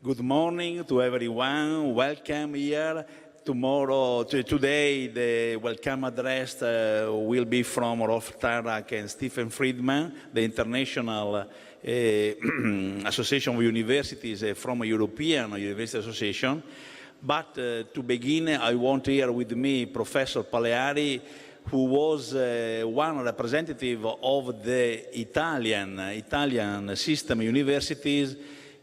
Good morning to everyone. Welcome here. Today, the welcome address will be from Rolf Tarrak and Stephen Friedman, the International Association of Universities from European University Association. But to begin, I want here with me Professor Paleari, who was one representative of the Italian system universities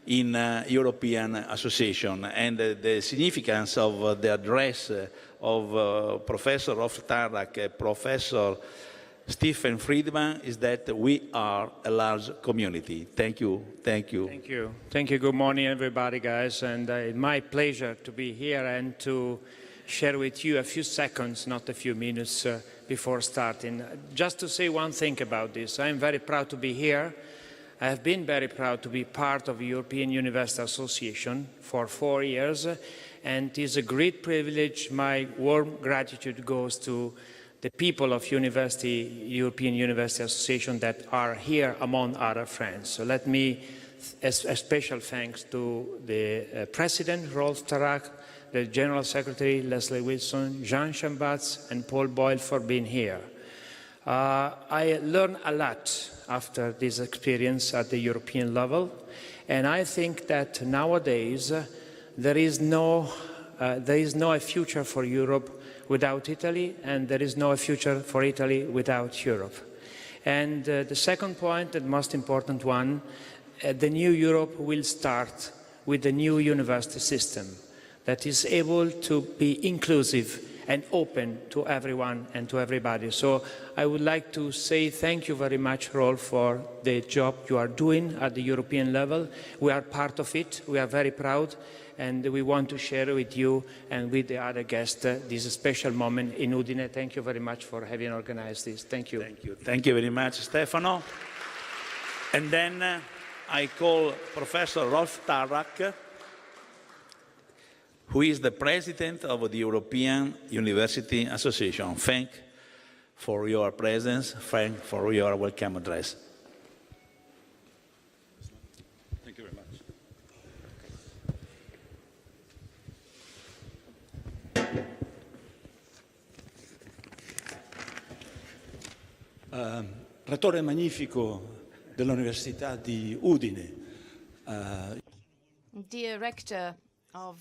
in European Association. And the significance of the address of Professor Rolf Tarrak, Professor Stephen Friedman, is that we are a large community. Thank you. Thank you. Thank you. Thank you. Good morning, everybody, guys. And it's my pleasure to be here and to share with you a few seconds, not a few minutes, before starting. Just to say one thing about this. I'm very proud to be here. I have been very proud to be part of the European University Association for 4 years, and it is a great privilege. My warm gratitude goes to the people of European University Association that are here among other friends. So let me, a special thanks to the President, Rolf Tarrak, the General Secretary, Leslie Wilson, Jean Chambatz, and Paul Boyle for being here. I learned a lot after this experience at the European level, and I think that nowadays there is no future for Europe without Italy, and there is no future for Italy without Europe. And the second point, the most important one, the new Europe will start with the new university system that is able to be inclusive and open to everyone and to everybody. So I would like to say thank you very much, Rolf, for the job you are doing at the European level. We are part of it. We are very proud, and we want to share with you and with the other guests this special moment in Udine. Thank you very much for having organized this. Thank you. Thank you. Thank you very much, Stefano. And then I call Professor Rolf Tarrak, who is the president of the European University Association. Thank you for your presence. Thank you for your welcome address. Thank you very much. Rettore magnifico dell'Università di Udine. Dear Rector of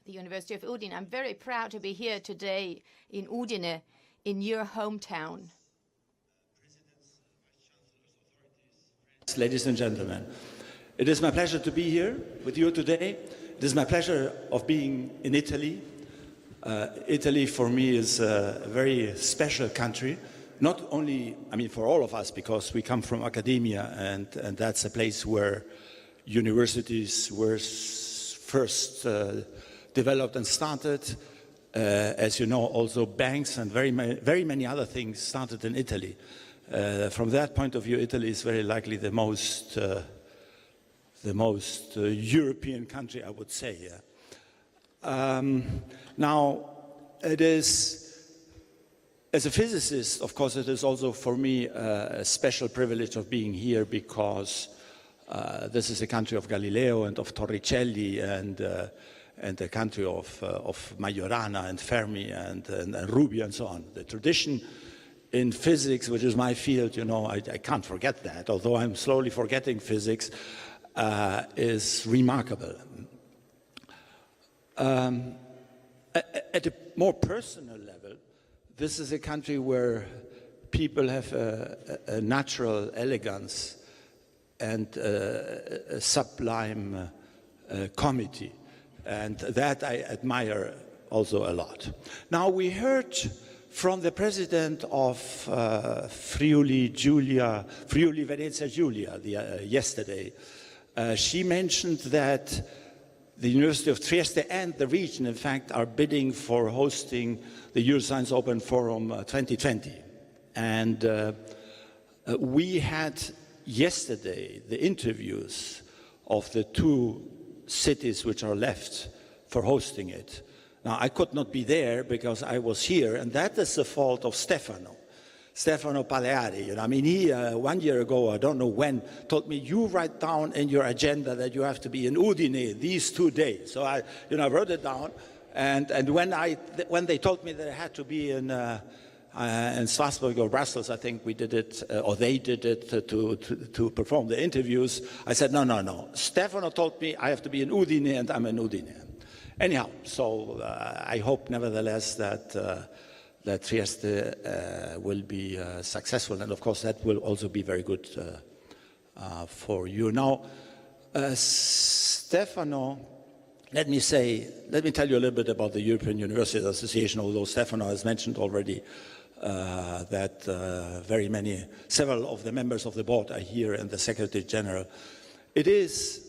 the University of Udine, I'm very proud to be here today in Udine, in your hometown. Ladies and gentlemen, it is my pleasure to be here with you today. It is my pleasure of being in Italy. Italy for me is a very special country, not only, I mean, for all of us, because we come from academia, and that's a place where universities were first developed and started. As you know, also banks and very many other things started in Italy. From that point of view, Italy is very likely the most European country, I would say. Now, it is, as a physicist, of course, it is also for me a special privilege of being here, because this is a country of Galileo and of Torricelli, and the country of Majorana and Fermi and Ruby and so on. The tradition in physics, which is my field, you know, I can't forget that, although I'm slowly forgetting physics, is remarkable. At a more personal level, this is a country where people have a natural elegance and a sublime comedy. And that I admire also a lot. Now, we heard from the president of Friuli Venezia Giulia yesterday. She mentioned that the University of Trieste and the region, in fact, are bidding for hosting the Euroscience Open Forum 2020. And we had yesterday the interviews of the two cities which are left for hosting it. Now, I could not be there because I was here, and that is the fault of Stefano. Stefano Paleari, you know, I mean, he 1 year ago, I don't know when, told me, you write down in your agenda that you have to be in Udine these 2 days. So I wrote it down, and when they told me that I had to be in Strasbourg or Brussels, I think we did it, or they did it to perform the interviews. I said, no. Stefano told me I have to be in Udine, and I'm in Udine. Anyhow, so I hope nevertheless that Trieste will be successful, and of course that will also be very good for you. Now, Stefano, let me tell you a little bit about the European Universities Association, although Stefano has mentioned already that several of the members of the board are here and the Secretary General. It is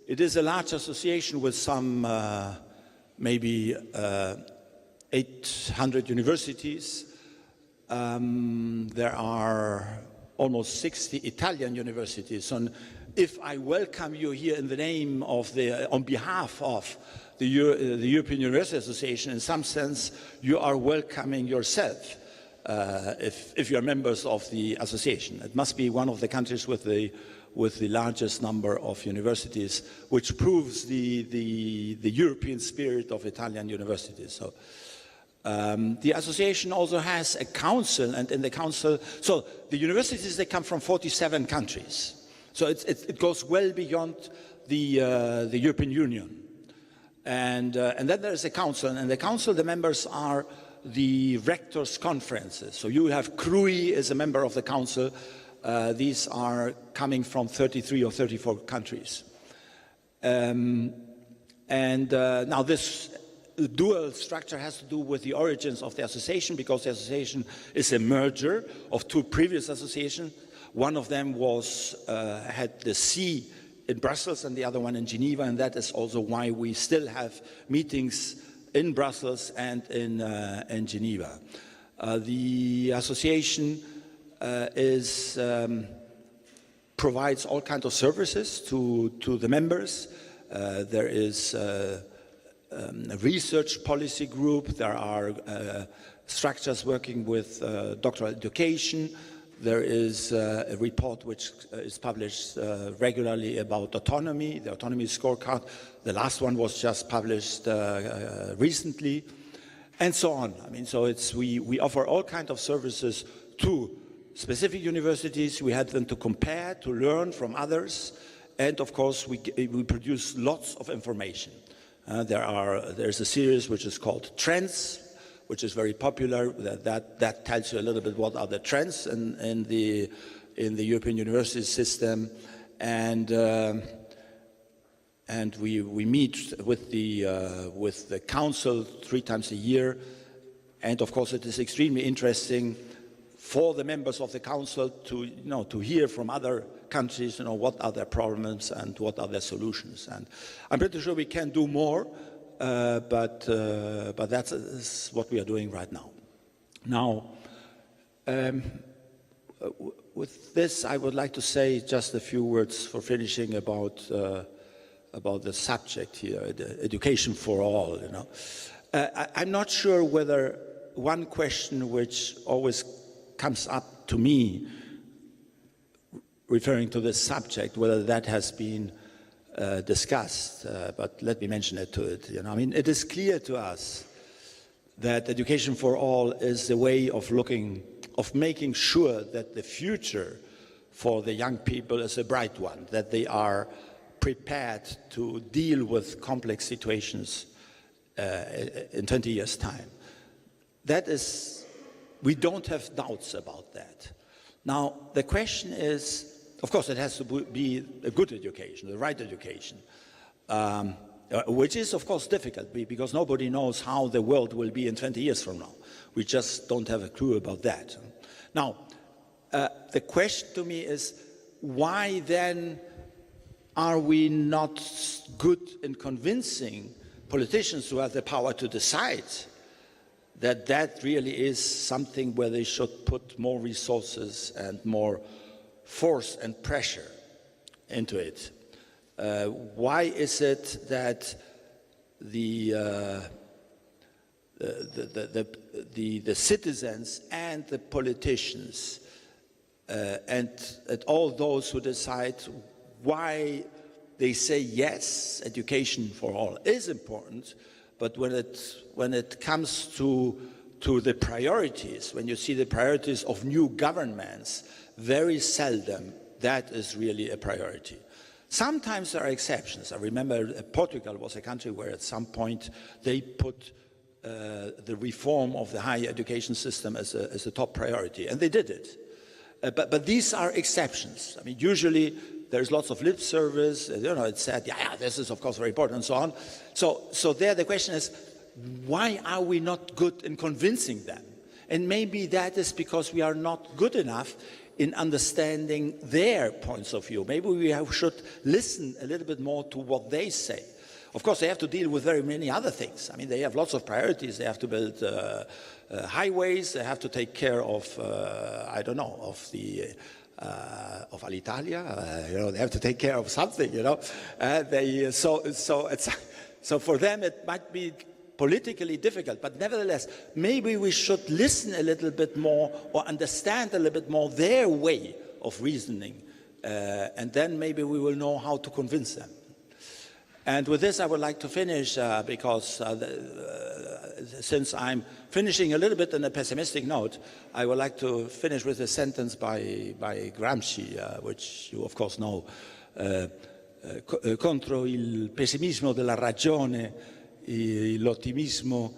a large association with some maybe 800 universities. There are almost 60 Italian universities. And if I welcome you here in the name of on behalf of the European University Association, in some sense, you are welcoming yourself if you're members of the association. It must be one of the countries with the largest number of universities, which proves the European spirit of Italian universities. So, the association also has a council, and in the council, so the universities, they come from 47 countries. So it goes well beyond the European Union. And then there's a council, and in the council the members are the rectors' conferences. So you have CRUI as a member of the council. These are coming from 33 or 34 countries. Now this dual structure has to do with the origins of the association, because the association is a merger of two previous associations. One of them had the C in Brussels and the other one in Geneva, and that is also why we still have meetings in Brussels and in Geneva. The association provides all kinds of services to the members. There is a research policy group. There are structures working with doctoral education. There is a report which is published regularly about autonomy, the autonomy scorecard. The last one was just published recently, and so on. I mean, so we offer all kinds of services to specific universities. We help them to compare, to learn from others, and of course we produce lots of information. There's a series which is called Trends, which is very popular. That tells you a little bit what are the trends in the European university system, and we meet with the council 3 times a year, and of course it is extremely interesting for the members of the council to hear from other countries, what are their problems and what are their solutions. And I'm pretty sure we can do more. But that's what we are doing right now. Now, with this, I would like to say just a few words for finishing about the subject here, education for all. I'm not sure whether one question which always comes up to me, referring to this subject, whether that has been discussed, but let me mention it to it. I mean, it is clear to us that education for all is a way of making sure that the future for the young people is a bright one, that they are prepared to deal with complex situations in 20 years' time. We don't have doubts about that. Now, the question is, of course, it has to be a good education, the right education, which is, of course, difficult because nobody knows how the world will be in 20 years from now. We just don't have a clue about that. Now, the question to me is, why then are we not good in convincing politicians who have the power to decide that really is something where they should put more resources and more force and pressure into it? Why is it that the the citizens and the politicians and all those who decide why they say yes, education for all is important, but when it comes to the priorities, when you see the priorities of new governments, very seldom that is really a priority. Sometimes there are exceptions. I remember Portugal was a country where at some point they put the reform of the higher education system as a top priority, and they did it. But these are exceptions. I mean, usually there's lots of lip service, it's said, yeah, this is of course very important and so on. So there the question is, why are we not good in convincing them? And maybe that is because we are not good enough in understanding their points of view. Maybe we should listen a little bit more to what they say. Of course, they have to deal with very many other things. I mean, they have lots of priorities. They have to build highways. They have to take care of, I don't know, of Alitalia. They have to take care of something. So for them, it might be politically difficult, but nevertheless, maybe we should listen a little bit more or understand a little bit more their way of reasoning, and then maybe we will know how to convince them. And with this, I would like to finish because since I'm finishing a little bit on a pessimistic note, I would like to finish with a sentence by Gramsci, which you of course know, contro il pessimismo della ragione, l'ottimismo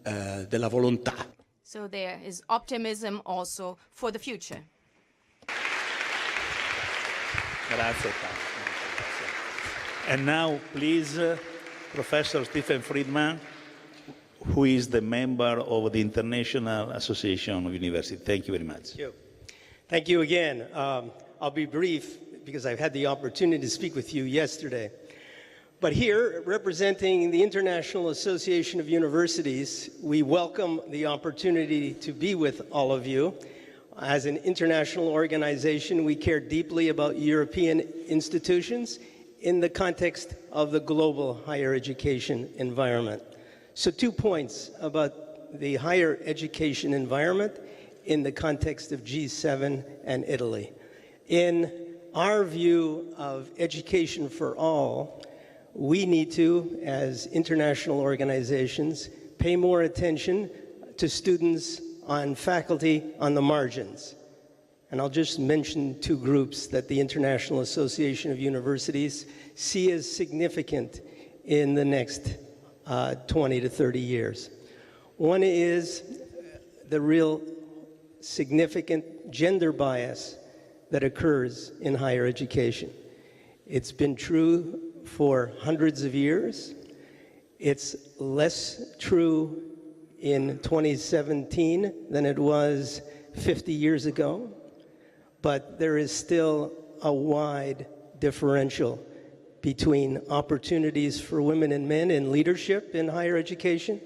della volontà. So there is optimism also for the future. Grazie. And now, please, Professor Stephen Friedman, who is the member of the International Association of Universities. Thank you very much. Thank you. Thank you again. I'll be brief because I've had the opportunity to speak with you yesterday. But here, representing the International Association of Universities, we welcome the opportunity to be with all of you. As an international organization, we care deeply about European institutions in the context of the global higher education environment. So 2 points about the higher education environment in the context of G7 and Italy. In our view of education for all, we need to, as international organizations, pay more attention to students on faculty on the margins. And I'll just mention 2 groups that the International Association of Universities see as significant in the next 20 to 30 years. One is the real significant gender bias that occurs in higher education. It's been true for hundreds of years. It's less true in 2017 than it was 50 years ago, but there is still a wide differential between opportunities for women and men in leadership in higher education,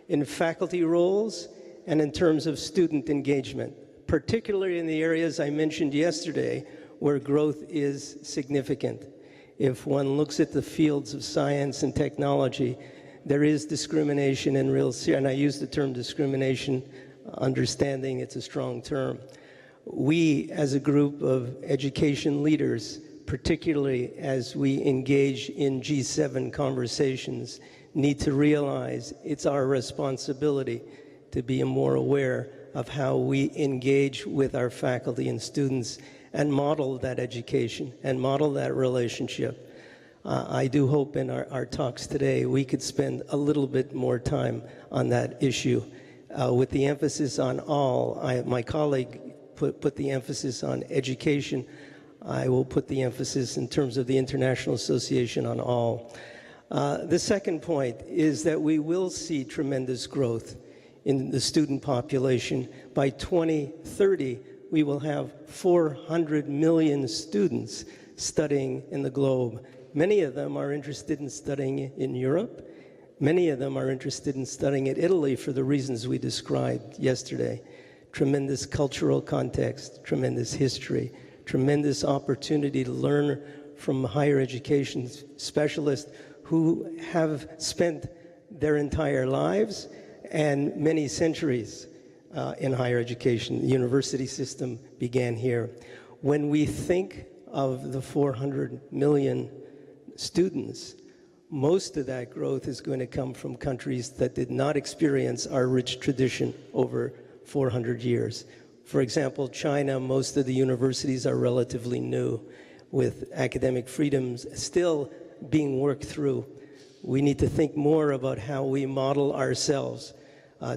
in faculty roles, and in terms of student engagement, particularly in the areas I mentioned yesterday where growth is significant. If one looks at the fields of science and technology, there is discrimination in real serious, and I use the term discrimination, understanding it's a strong term. We, as a group of education leaders, particularly as we engage in G7 conversations, need to realize it's our responsibility to be more aware of how we engage with our faculty and students and model that education and model that relationship. I do hope in our talks today we could spend a little bit more time on that issue with the emphasis on all. My colleague put the emphasis on education. I will put the emphasis in terms of the International Association on all. The second point is that we will see tremendous growth in the student population. By 2030, we will have 400 million students studying in the globe. Many of them are interested in studying in Europe. Many of them are interested in studying in Italy for the reasons we described yesterday. Tremendous cultural context, tremendous history, tremendous opportunity to learn from higher education specialists who have spent their entire lives and many centuries in higher education. The university system began here. When we think of the 400 million students, most of that growth is going to come from countries that did not experience our rich tradition over 400 years. For example, China, most of the universities are relatively new, with academic freedoms still being worked through. We need to think more about how we model ourselves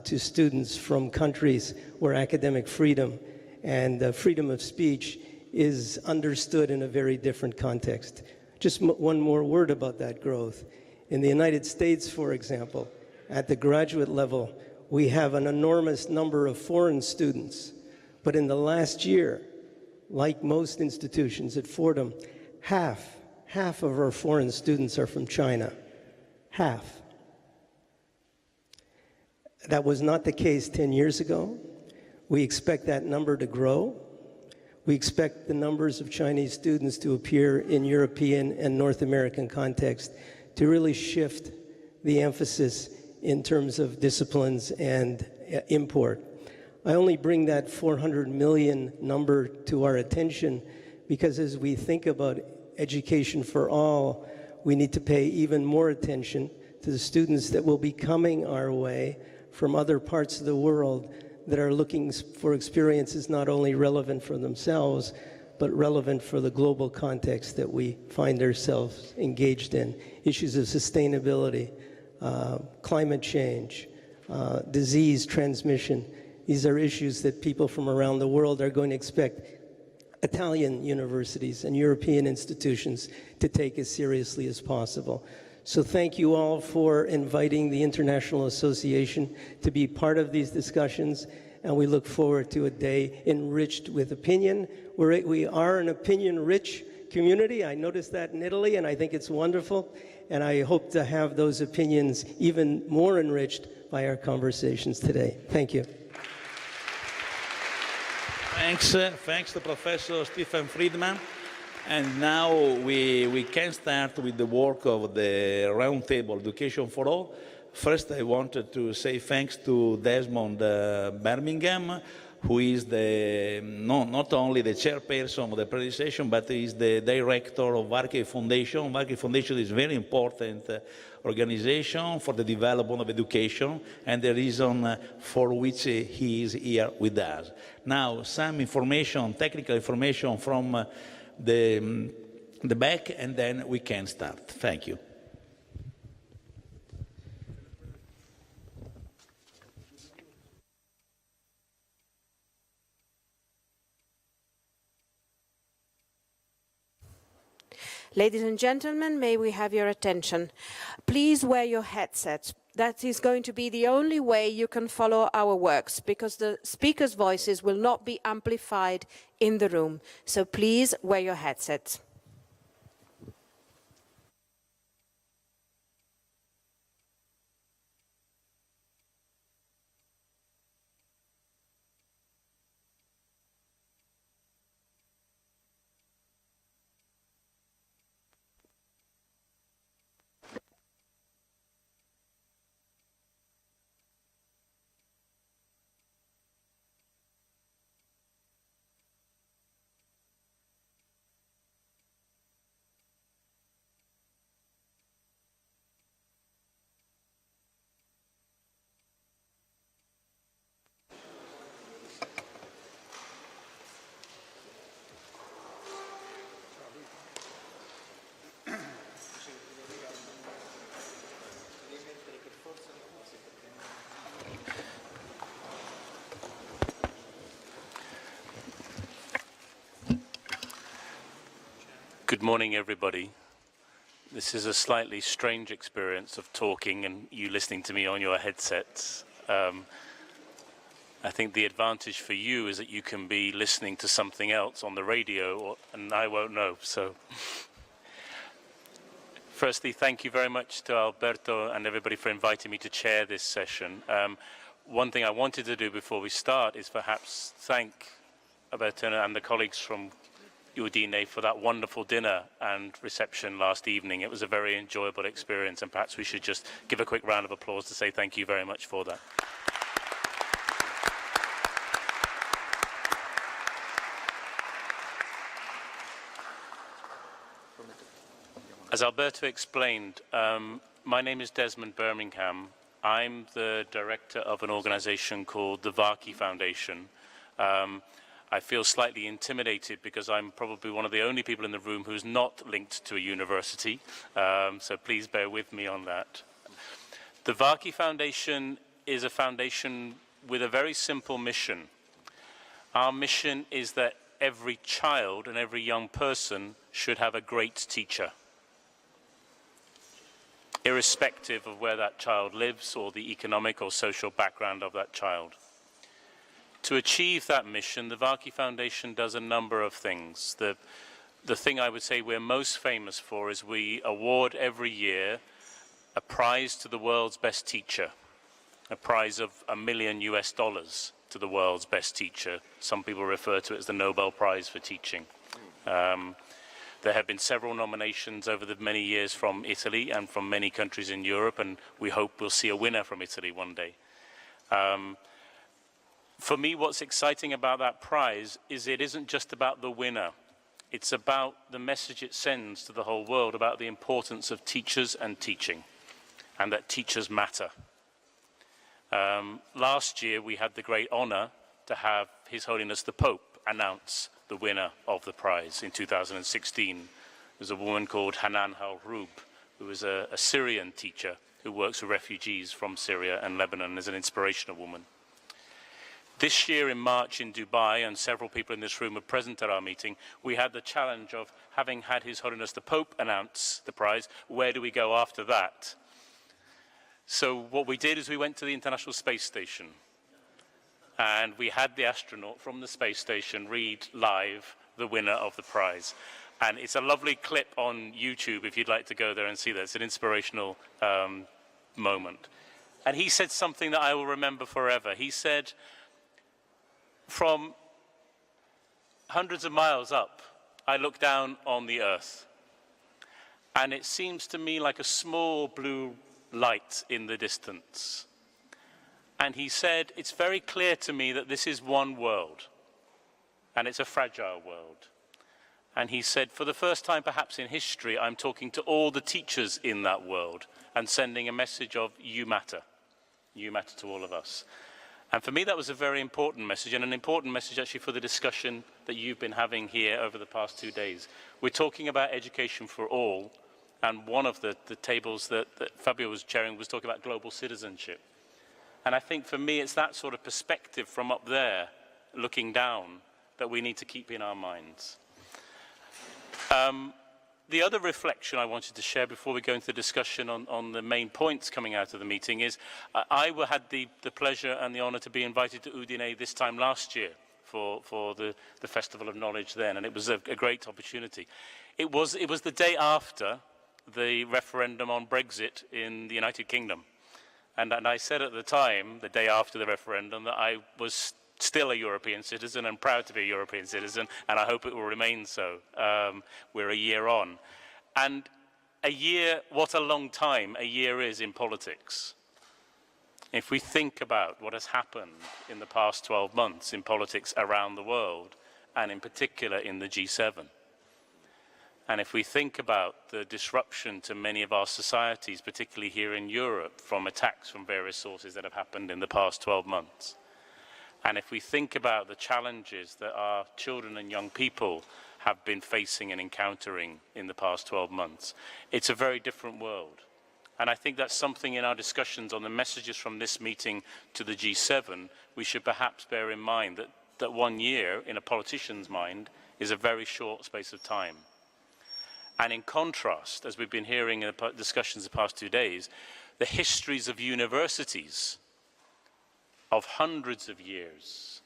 to students from countries where academic freedom and freedom of speech is understood in a very different context. Just one more word about that growth. In the United States, for example, at the graduate level, we have an enormous number of foreign students. But in the last year, like most institutions at Fordham, half of our foreign students are from China. Half. That was not the case 10 years ago. We expect that number to grow. We expect the numbers of Chinese students to appear in European and North American context to really shift the emphasis in terms of disciplines and import. I only bring that 400 million number to our attention because as we think about education for all, we need to pay even more attention to the students that will be coming our way from other parts of the world that are looking for experiences not only relevant for themselves, but relevant for the global context that we find ourselves engaged in. Issues of sustainability, climate change, disease transmission. These are issues that people from around the world are going to expect Italian universities and European institutions to take as seriously as possible. So thank you all for inviting the International Association to be part of these discussions, and we look forward to a day enriched with opinion. We are an opinion-rich community. I noticed that in Italy, and I think it's wonderful, and I hope to have those opinions even more enriched by our conversations today. Thank you. Thanks to Professor Stephen Friedman. And now we can start with the work of the Roundtable Education for All. First, I wanted to say thanks to Desmond Birmingham, who is not only the chairperson of the presentation, but is the director of Varkey Foundation. Varkey Foundation is a very important organization for the development of education and the reason for which he is here with us. Now, some information, technical information from the back, and then we can start. Thank you. Ladies and gentlemen, may we have your attention? Please wear your headsets. That is going to be the only way you can follow our works, because the speakers' voices will not be amplified in the room. So please wear your headsets. Good morning, everybody. This is a slightly strange experience of talking and you listening to me on your headsets. I think the advantage for you is that you can be listening to something else on the radio, and I won't know. So, firstly, thank you very much to Alberto and everybody for inviting me to chair this session. One thing I wanted to do before we start is perhaps thank Alberto and the colleagues from Udine for that wonderful dinner and reception last evening. It was a very enjoyable experience, and perhaps we should just give a quick round of applause to say thank you very much for that. As Alberto explained, my name is Desmond Birmingham. I'm the director of an organization called the Varkey Foundation. I feel slightly intimidated because I'm probably one of the only people in the room who's not linked to a university, so please bear with me on that. The Varkey Foundation is a foundation with a very simple mission. Our mission is that every child and every young person should have a great teacher, irrespective of where that child lives or the economic or social background of that child. To achieve that mission, the Varkey Foundation does a number of things. The thing I would say we're most famous for is we award every year a prize to the world's best teacher, a prize of $1 million to the world's best teacher. Some people refer to it as the Nobel Prize for Teaching. There have been several nominations over the many years from Italy and from many countries in Europe, and we hope we'll see a winner from Italy one day. For me, what's exciting about that prize is it isn't just about the winner. It's about the message it sends to the whole world about the importance of teachers and teaching, and that teachers matter. Last year, we had the great honor to have His Holiness the Pope announce the winner of the prize in 2016. There's a woman called Hanan Al-Roub, who is a Syrian teacher who works with refugees from Syria and Lebanon as an inspirational woman. This year in March in Dubai, and several people in this room were present at our meeting, we had the challenge of having had His Holiness the Pope announce the prize. Where do we go after that? So what we did is we went to the International Space Station, and we had the astronaut from the space station read live the winner of the prize. And it's a lovely clip on YouTube if you'd like to go there and see that. It's an inspirational moment. And he said something that I will remember forever. He said, from hundreds of miles up, I look down on the Earth, and it seems to me like a small blue light in the distance. And he said, it's very clear to me that this is one world, and it's a fragile world. And he said, for the first time perhaps in history, I'm talking to all the teachers in that world and sending a message of you matter. You matter to all of us. And for me, that was a very important message, and an important message actually for the discussion that you've been having here over the past 2 days. We're talking about education for all, and one of the tables that Fabio was chairing was talking about global citizenship. And I think for me, it's that sort of perspective from up there, looking down, that we need to keep in our minds. The other reflection I wanted to share before we go into the discussion on the main points coming out of the meeting is I had the pleasure and the honor to be invited to Udine this time last year for the Festival of Knowledge then, and it was a great opportunity. It was the day after the referendum on Brexit in the United Kingdom. And I said at the time, the day after the referendum, that I was still a European citizen and proud to be a European citizen, and I hope it will remain so. We're a year on. And a year, what a long time a year is in politics. If we think about what has happened in the past 12 months in politics around the world, and in particular in the G7, and if we think about the disruption to many of our societies, particularly here in Europe, from attacks from various sources that have happened in the past 12 months, and if we think about the challenges that our children and young people have been facing and encountering in the past 12 months, it's a very different world. And I think that's something in our discussions on the messages from this meeting to the G7, we should perhaps bear in mind that 1 year, in a politician's mind, is a very short space of time. And in contrast, as we've been hearing in the discussions the past 2 days, the histories of universities of hundreds of years,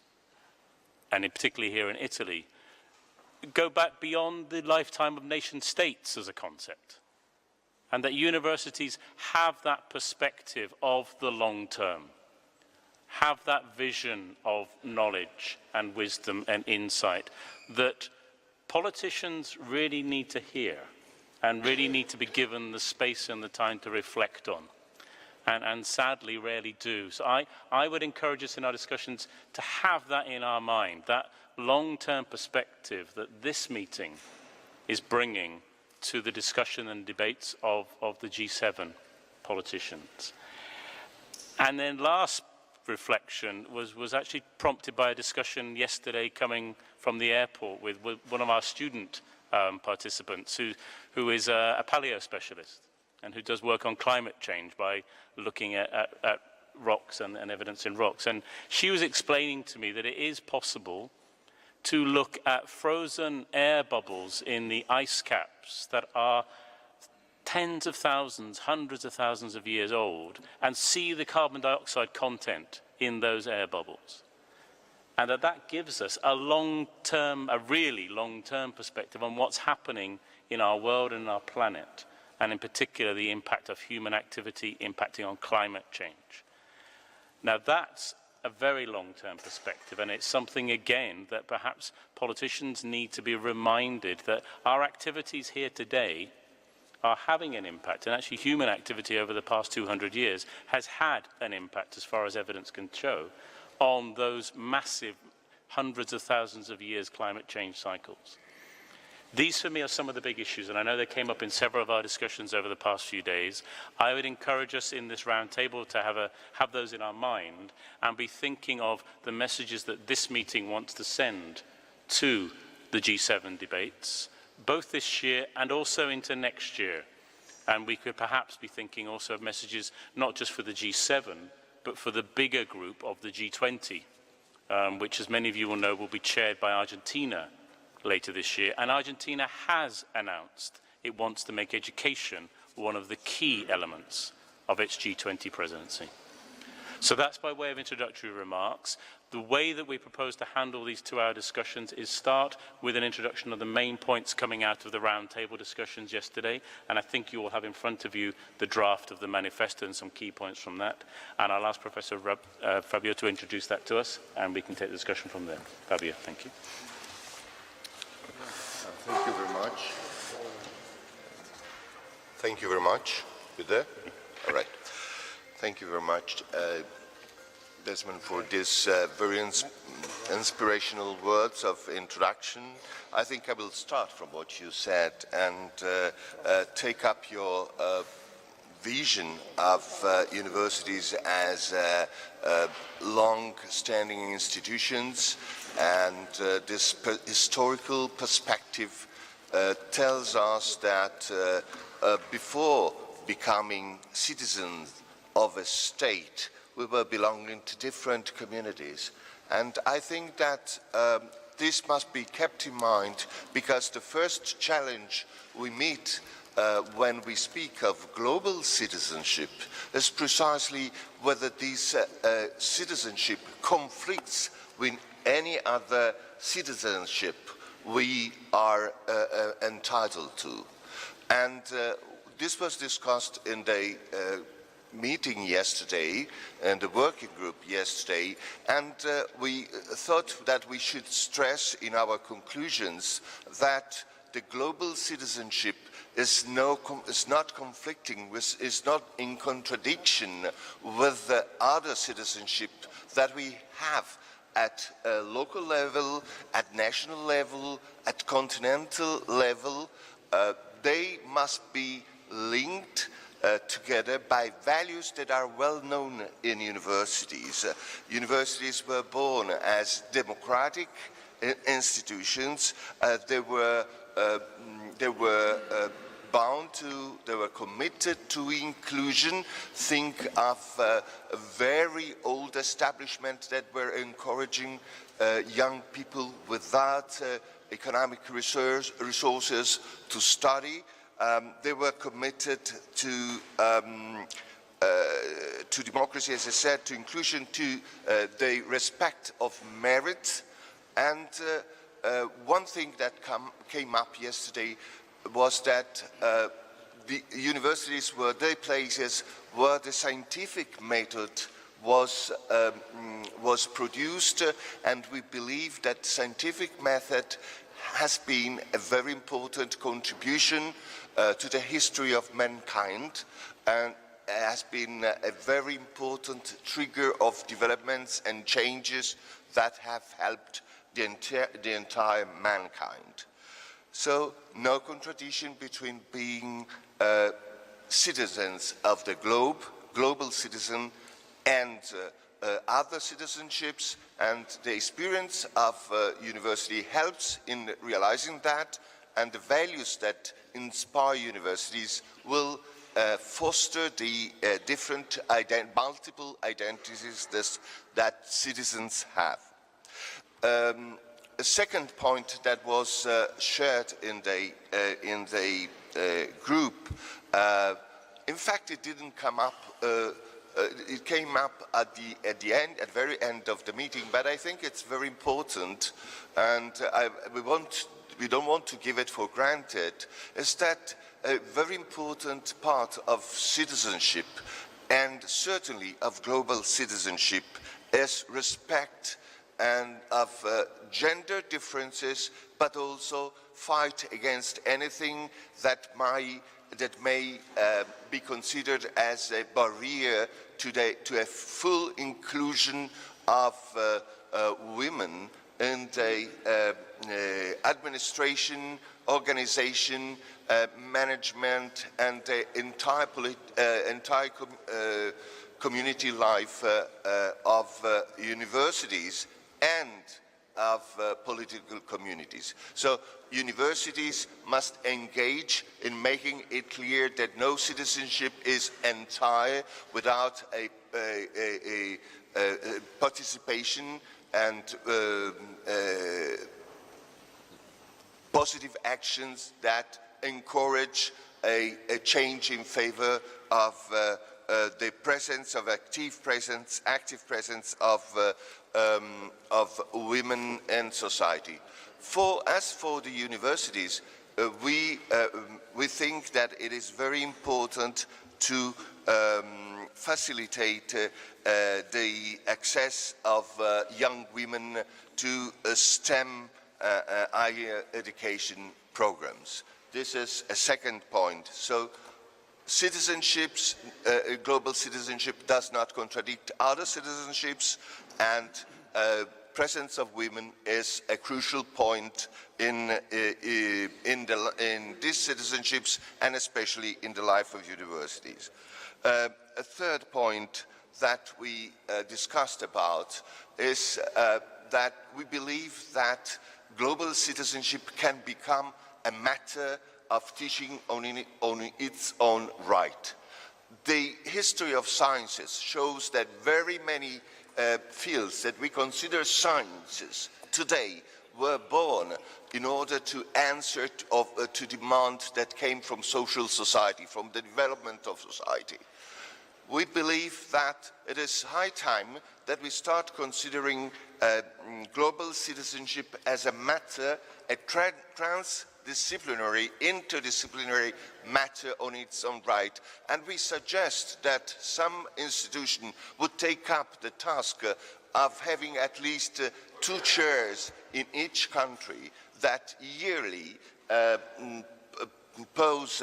and particularly here in Italy, go back beyond the lifetime of nation states as a concept. And that universities have that perspective of the long term, have that vision of knowledge and wisdom and insight that politicians really need to hear and really need to be given the space and the time to reflect on, and sadly rarely do. So I would encourage us in our discussions to have that in our mind, that long-term perspective that this meeting is bringing to the discussion and debates of the G7 politicians. And then last reflection was actually prompted by a discussion yesterday coming from the airport with one of our student participants who is a paleo specialist and who does work on climate change by looking at rocks and evidence in rocks. And she was explaining to me that it is possible to look at frozen air bubbles in the ice caps that are tens of thousands, hundreds of thousands of years old, and see the carbon dioxide content in those air bubbles. And that gives us a really long-term perspective on what's happening in our world and our planet, and in particular the impact of human activity impacting on climate change. Now that's a very long-term perspective, and it's something, again, that perhaps politicians need to be reminded that our activities here today are having an impact, and actually human activity over the past 200 years has had an impact, as far as evidence can show, on those massive hundreds of thousands of years climate change cycles. These, for me, are some of the big issues, and I know they came up in several of our discussions over the past few days. I would encourage us in this round table to have those in our mind and be thinking of the messages that this meeting wants to send to the G7 debates, both this year and also into next year. And we could perhaps be thinking also of messages not just for the G7, but for the bigger group of the G20, which, as many of you will know, will be chaired by Argentina later this year. And Argentina has announced it wants to make education one of the key elements of its G20 presidency. So that's by way of introductory remarks. The way that we propose to handle these two-hour discussions is start with an introduction of the main points coming out of the roundtable discussions yesterday, and I think you will have in front of you the draft of the manifesto and some key points from that. And I'll ask Professor Fabio to introduce that to us, and we can take the discussion from there. Fabio, thank you. Thank you very much. Thank you very much. You there? All right. Thank you very much, Desmond, for this very inspirational words of introduction. I think I will start from what you said and take up your vision of universities as long-standing institutions, and this historical perspective tells us that before becoming citizens of a state, we were belonging to different communities. And I think that this must be kept in mind, because the first challenge we meet when we speak of global citizenship is precisely whether this citizenship conflicts with any other citizenship we are entitled to. And this was discussed in the meeting yesterday and the working group yesterday, and we thought that we should stress in our conclusions that the global citizenship is not conflicting, is not in contradiction with the other citizenship that we have at a local level, at national level, at continental level. They must be linked together by values that are well known in universities. Universities were born as democratic institutions. They were committed to inclusion. Think of a very old establishment that were encouraging young people without economic resources to study. They were committed to democracy, as I said, to inclusion, to the respect of merit. And one thing that came up yesterday was that the universities were the places where the scientific method was produced, and we believe that scientific method has been a very important contribution to the history of mankind, and has been a very important trigger of developments and changes that have helped the entire mankind. So no contradiction between being citizens of the globe, global citizen, and other citizenships, and the experience of university helps in realizing that, and the values that inspire universities will foster the different multiple identities that citizens have. A second point that was shared in the group, in fact, it didn't come up. It came up at the very end of the meeting, but I think it's very important, and we don't want to give it for granted, is that a very important part of citizenship, and certainly of global citizenship, is respect and of gender differences, but also fight against anything that may be considered as a barrier to a full inclusion of women in the administration, organization, management, and the entire community life of universities and of political communities. So universities must engage in making it clear that no citizenship is entire without a participation and positive actions that encourage a change in favor of the presence of active presence of women in society. As for the universities, we think that it is very important to facilitate the access of young women to STEM higher education programs. This is a second point. So citizenships, global citizenship does not contradict other citizenships, and presence of women is a crucial point in these citizenships, and especially in the life of universities. A third point that we discussed about is that we believe that global citizenship can become a matter of teaching on its own right. The history of sciences shows that very many fields that we consider sciences today were born in order to answer to demand that came from social society, from the development of society. We believe that it is high time that we start considering global citizenship as a matter, a transdisciplinary, interdisciplinary matter on its own right. And we suggest that some institution would take up the task of having at least 2 chairs in each country that yearly pose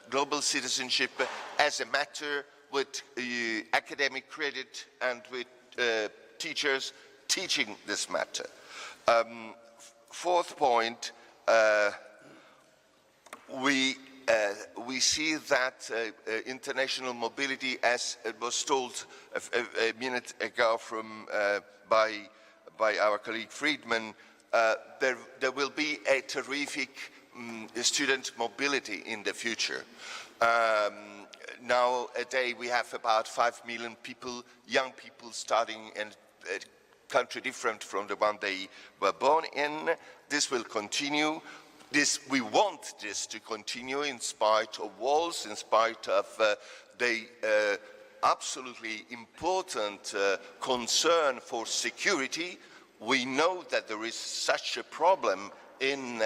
global citizenship as a matter with academic credit and with teachers teaching this matter. Fourth point, we see that international mobility, as it was told a minute ago by our colleague Friedman, there will be a terrific student mobility in the future. Nowadays we have about 5 million people, young people studying in a country different from the one they were born in. This will continue. We want this to continue in spite of walls, in spite of the absolutely important concern for security. We know that there is such a problem in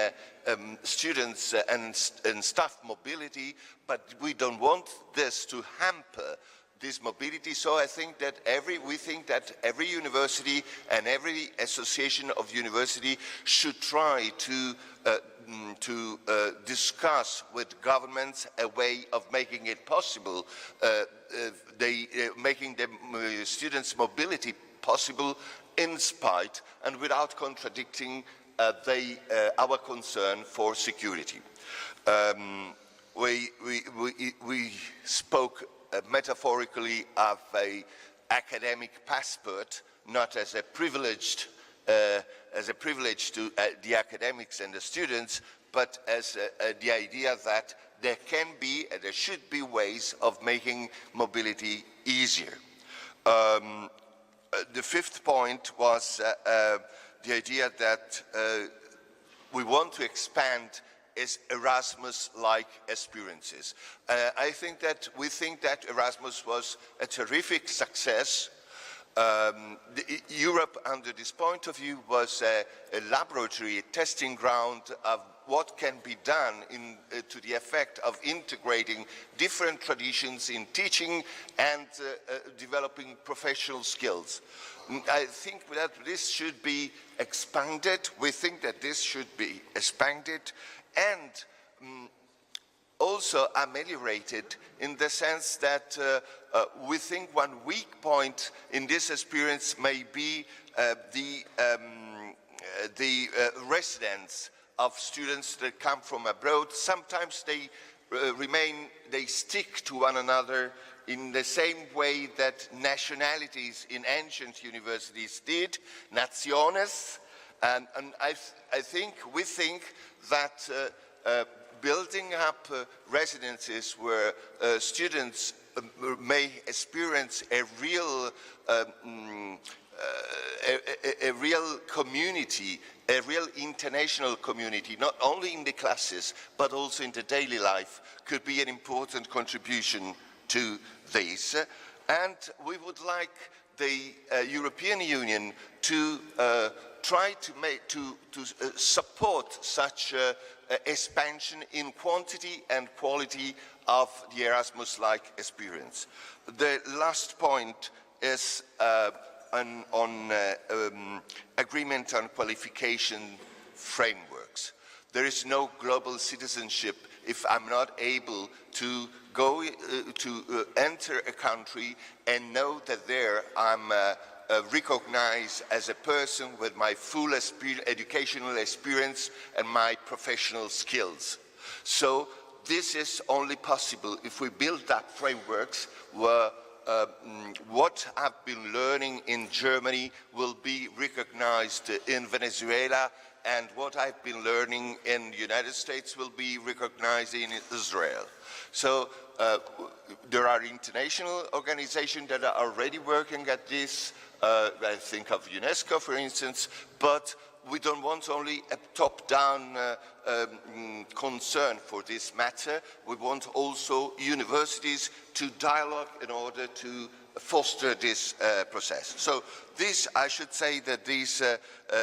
students and staff mobility, but we don't want this to hamper this mobility. So I think that we think that every university and every association of university should try to discuss with governments a way of making it possible, making the students' mobility possible in spite and without contradicting our concern for security. We spoke metaphorically of an academic passport, not as a privilege to the academics and the students, but as the idea that there can be and there should be ways of making mobility easier. The fifth point was the idea that we want to expand Erasmus-like experiences. We think that Erasmus was a terrific success. Europe, under this point of view, was a laboratory, a testing ground of what can be done to the effect of integrating different traditions in teaching and developing professional skills. I think that this should be expanded. We think that this should be expanded and also ameliorated in the sense that we think one weak point in this experience may be the residence of students that come from abroad. Sometimes they stick to one another in the same way that nationalities in ancient universities did, nationes, and we think that building up residences where students may experience a real community, a real international community, not only in the classes, but also in the daily life, could be an important contribution to this. And we would like the European Union to try to support such expansion in quantity and quality of the Erasmus-like experience. The last point is on agreement on qualification frameworks. There is no global citizenship if I'm not able to go to enter a country and know that there I'm recognized as a person with my full educational experience and my professional skills. So this is only possible if we build up frameworks where what I've been learning in Germany will be recognized in Venezuela, and what I've been learning in the United States will be recognized in Israel. So there are international organizations that are already working at this. I think of UNESCO, for instance, but we don't want only a top-down concern for this matter. We want also universities to dialogue in order to foster this process. So this, I should say that these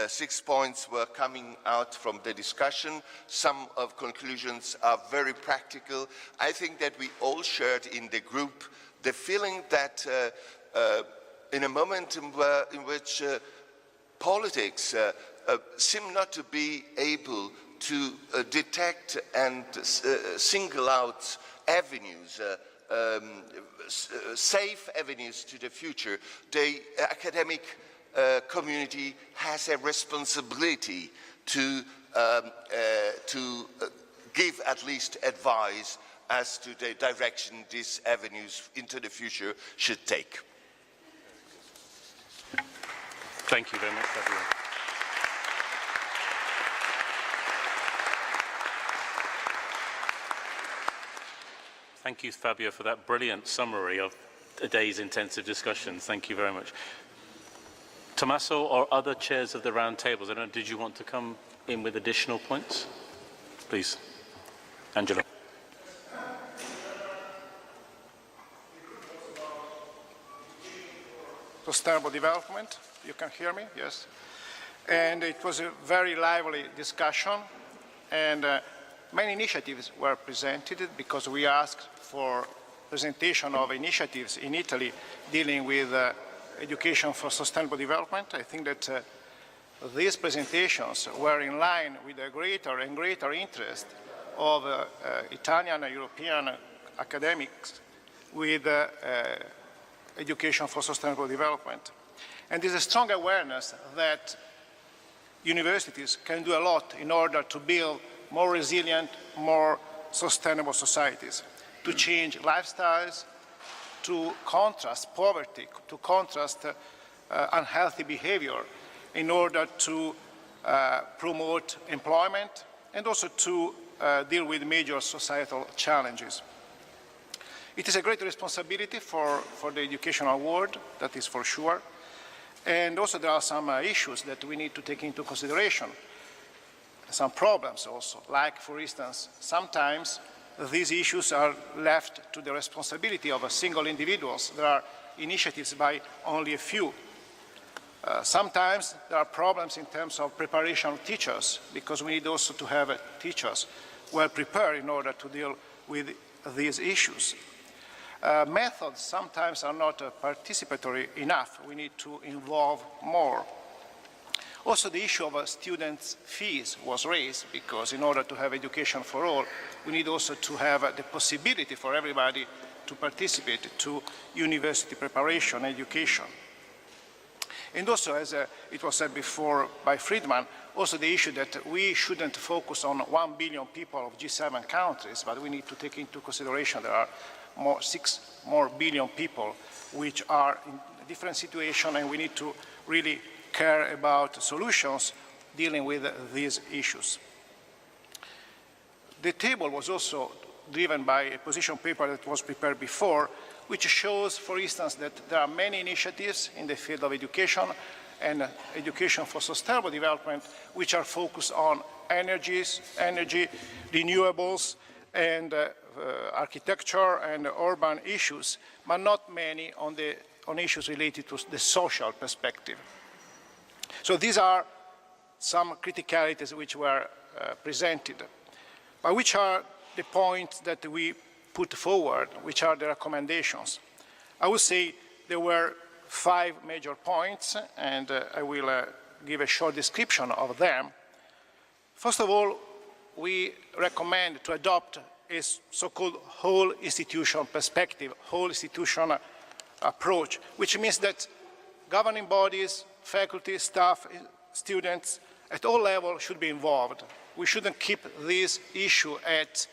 6 points were coming out from the discussion. Some of conclusions are very practical. I think that we all shared in the group the feeling that in a moment in which politics seem not to be able to detect and single out avenues, safe avenues to the future, the academic community has a responsibility to give at least advice as to the direction these avenues into the future should take. Thank you very much, Fabio. Thank you, Fabio, for that brilliant summary of a day's intensive discussions. Thank you very much. Tommaso or other chairs of the round tables, I don't know, did you want to come in with additional points? Please, Angela. Sustainable development, you can hear me, yes. And it was a very lively discussion, and many initiatives were presented because we asked for presentation of initiatives in Italy dealing with education for sustainable development. I think that these presentations were in line with the greater and greater interest of Italian and European academics with education for sustainable development. And there's a strong awareness that universities can do a lot in order to build more resilient, more sustainable societies, to change lifestyles, to contrast poverty, to contrast unhealthy behavior in order to promote employment and also to deal with major societal challenges. It is a great responsibility for the educational world, that is for sure. And also there are some issues that we need to take into consideration, some problems also, like for instance, sometimes these issues are left to the responsibility of a single individuals. There are initiatives by only a few. Sometimes there are problems in terms of preparation of teachers, because we need also to have teachers well prepared in order to deal with these issues. Methods sometimes are not participatory enough. We need to involve more. Also, the issue of students' fees was raised, because in order to have education for all, we need also to have the possibility for everybody to participate to university preparation, education. And also, as it was said before by Friedman, also the issue that we shouldn't focus on 1 billion people of G7 countries, but we need to take into consideration there are 6 more billion people which are in a different situation, and we need to really care about solutions dealing with these issues. The table was also driven by a position paper that was prepared before, which shows, for instance, that there are many initiatives in the field of education and education for sustainable development which are focused on energy, renewables, and architecture and urban issues, but not many on issues related to the social perspective. So these are some criticalities which were presented. But which are the points that we put forward, which are the recommendations? I would say there were 5 major points, and I will give a short description of them. First of all, we recommend to adopt a so-called whole institution perspective, whole institution approach, which means that governing bodies, faculty, staff, students, at all levels should be involved. We shouldn't keep this issue at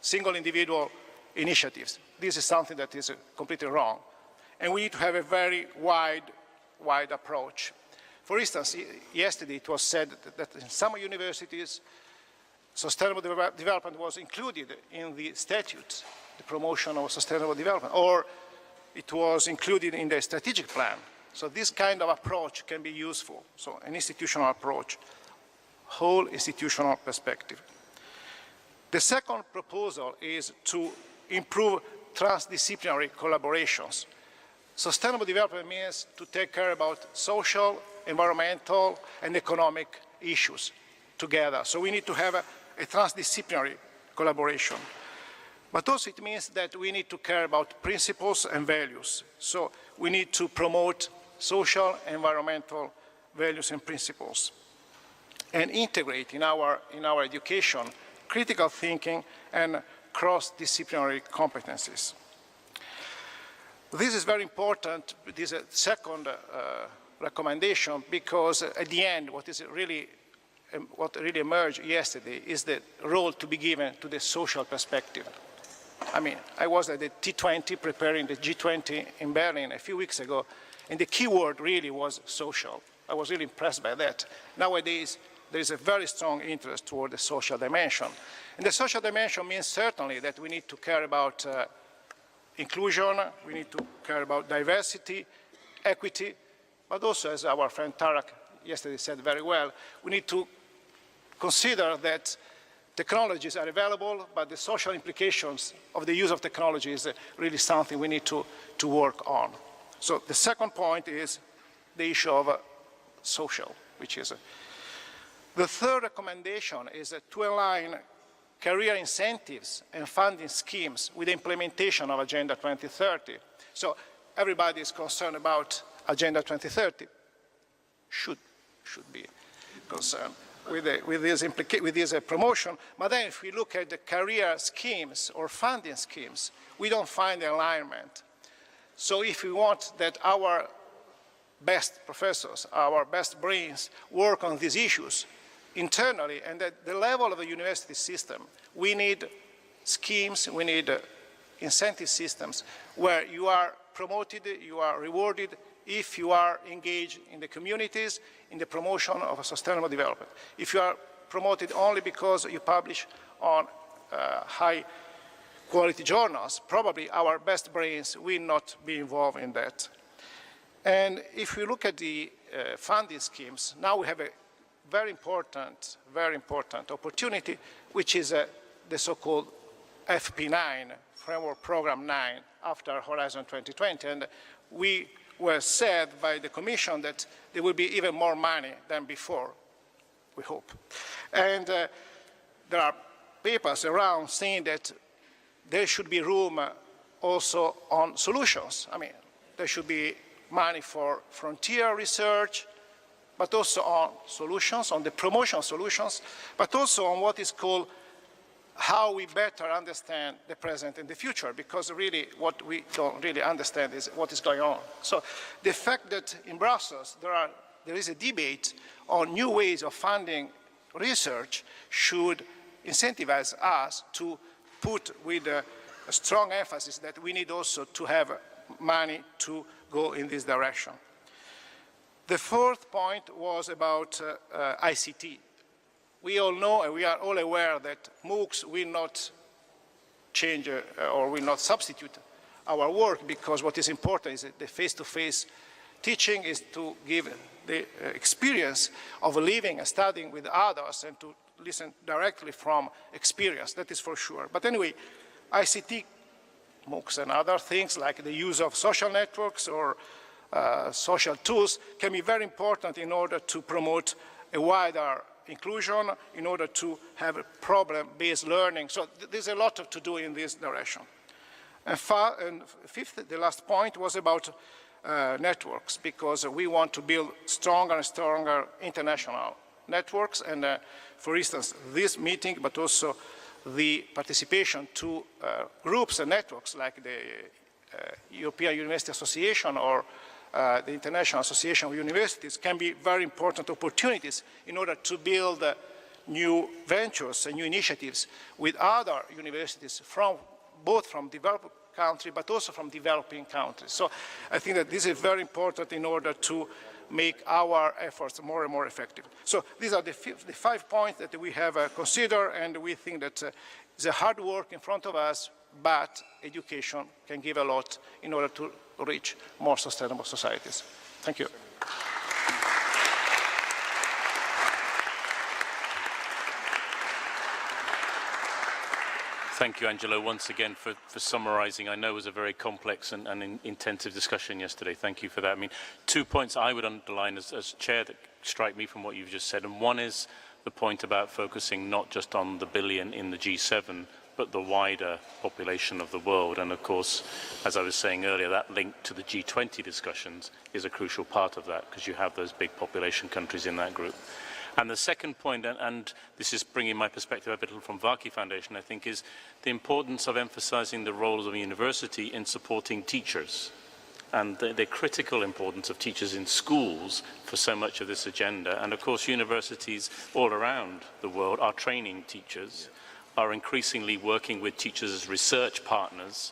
single individual initiatives. This is something that is completely wrong. And we need to have a very wide approach. For instance, yesterday it was said that in some universities, sustainable development was included in the statutes, the promotion of sustainable development, or it was included in the strategic plan. So this kind of approach can be useful. So an institutional approach, whole institutional perspective. The second proposal is to improve transdisciplinary collaborations. Sustainable development means to take care about social, environmental, and economic issues together. So we need to have a transdisciplinary collaboration. But also it means that we need to care about principles and values. So we need to promote social, environmental values and principles, and integrate in our education critical thinking and cross-disciplinary competencies. This is very important, this is a second recommendation, because at the end what really emerged yesterday is the role to be given to the social perspective. I mean, I was at the T20 preparing the G20 in Berlin a few weeks ago, and the key word really was social. I was really impressed by that. Nowadays, there is a very strong interest toward the social dimension. And the social dimension means certainly that we need to care about inclusion, we need to care about diversity, equity, but also, as our friend Tarak yesterday said very well, we need to consider that technologies are available, but the social implications of the use of technology is really something we need to work on. So the second point is the issue of social, which is the third recommendation is to align career incentives and funding schemes with the implementation of Agenda 2030. So everybody is concerned about Agenda 2030, should be concerned with this promotion. But then if we look at the career schemes or funding schemes, we don't find the alignment. So if we want that our best professors, our best brains work on these issues internally and at the level of the university system, we need schemes, we need incentive systems where you are promoted, you are rewarded if you are engaged in the communities, in the promotion of a sustainable development. If you are promoted only because you publish on high quality journals, probably our best brains will not be involved in that. And if we look at the funding schemes, now we have a very important opportunity, which is the so-called FP9, Framework Program 9, after Horizon 2020. And we were said by the Commission that there will be even more money than before, we hope. And there are papers around saying that there should be room also on solutions. I mean, there should be money for frontier research, but also on solutions, on the promotion of solutions, but also on what is called how we better understand the present and the future, because really what we don't really understand is what is going on. So the fact that in Brussels there is a debate on new ways of funding research should incentivize us to put with a strong emphasis that we need also to have money to go in this direction. The fourth point was about ICT. We all know and we are all aware that MOOCs will not change or will not substitute our work, because what is important is that the face-to-face teaching is to give the experience of living and studying with others and to listen directly from experience, that is for sure. But anyway, ICT, MOOCs and other things like the use of social networks or social tools can be very important in order to promote a wider inclusion, in order to have a problem-based learning. So there's a lot to do in this direction. And fifth, the last point was about networks, because we want to build stronger and stronger international networks. And for instance, this meeting, but also the participation to groups and networks like the European University Association or the International Association of Universities can be very important opportunities in order to build new ventures and new initiatives with other universities both from developed countries but also from developing countries. So I think that this is very important in order to make our efforts more and more effective. So these are the 5 points that we have considered, and we think that it's a hard work in front of us, but education can give a lot in order to reach more sustainable societies. Thank you. Thank you, Angelo, once again for summarizing. I know it was a very complex and intensive discussion yesterday. Thank you for that. I mean, 2 points I would underline as chair that strike me from what you've just said. And one is the point about focusing not just on the billion in the G7, but the wider population of the world. And of course, as I was saying earlier, that link to the G20 discussions is a crucial part of that, because you have those big population countries in that group. And the second point, and this is bringing my perspective a bit from Vaki Foundation, I think, is the importance of emphasizing the roles of a university in supporting teachers and the critical importance of teachers in schools for so much of this agenda. And of course, universities all around the world are training teachers, are increasingly working with teachers as research partners.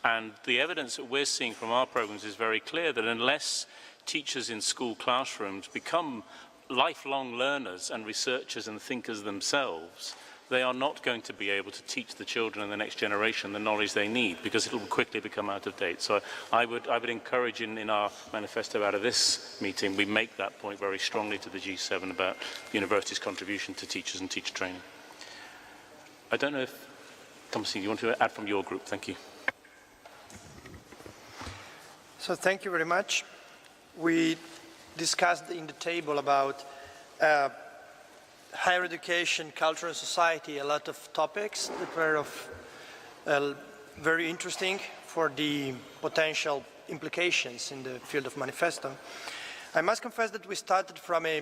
And the evidence that we're seeing from our programs is very clear that unless teachers in school classrooms become lifelong learners and researchers and thinkers themselves, they are not going to be able to teach the children in the next generation the knowledge they need, because it will quickly become out of date. So I would encourage in our manifesto out of this meeting, we make that point very strongly to the G7 about universities' contribution to teachers and teacher training. I don't know if, Thomasin, you want to add from your group? Thank you. So thank you very much. We discussed in the table about higher education, culture and society, a lot of topics that were very interesting for the potential implications in the field of manifesto. I must confess that we started from a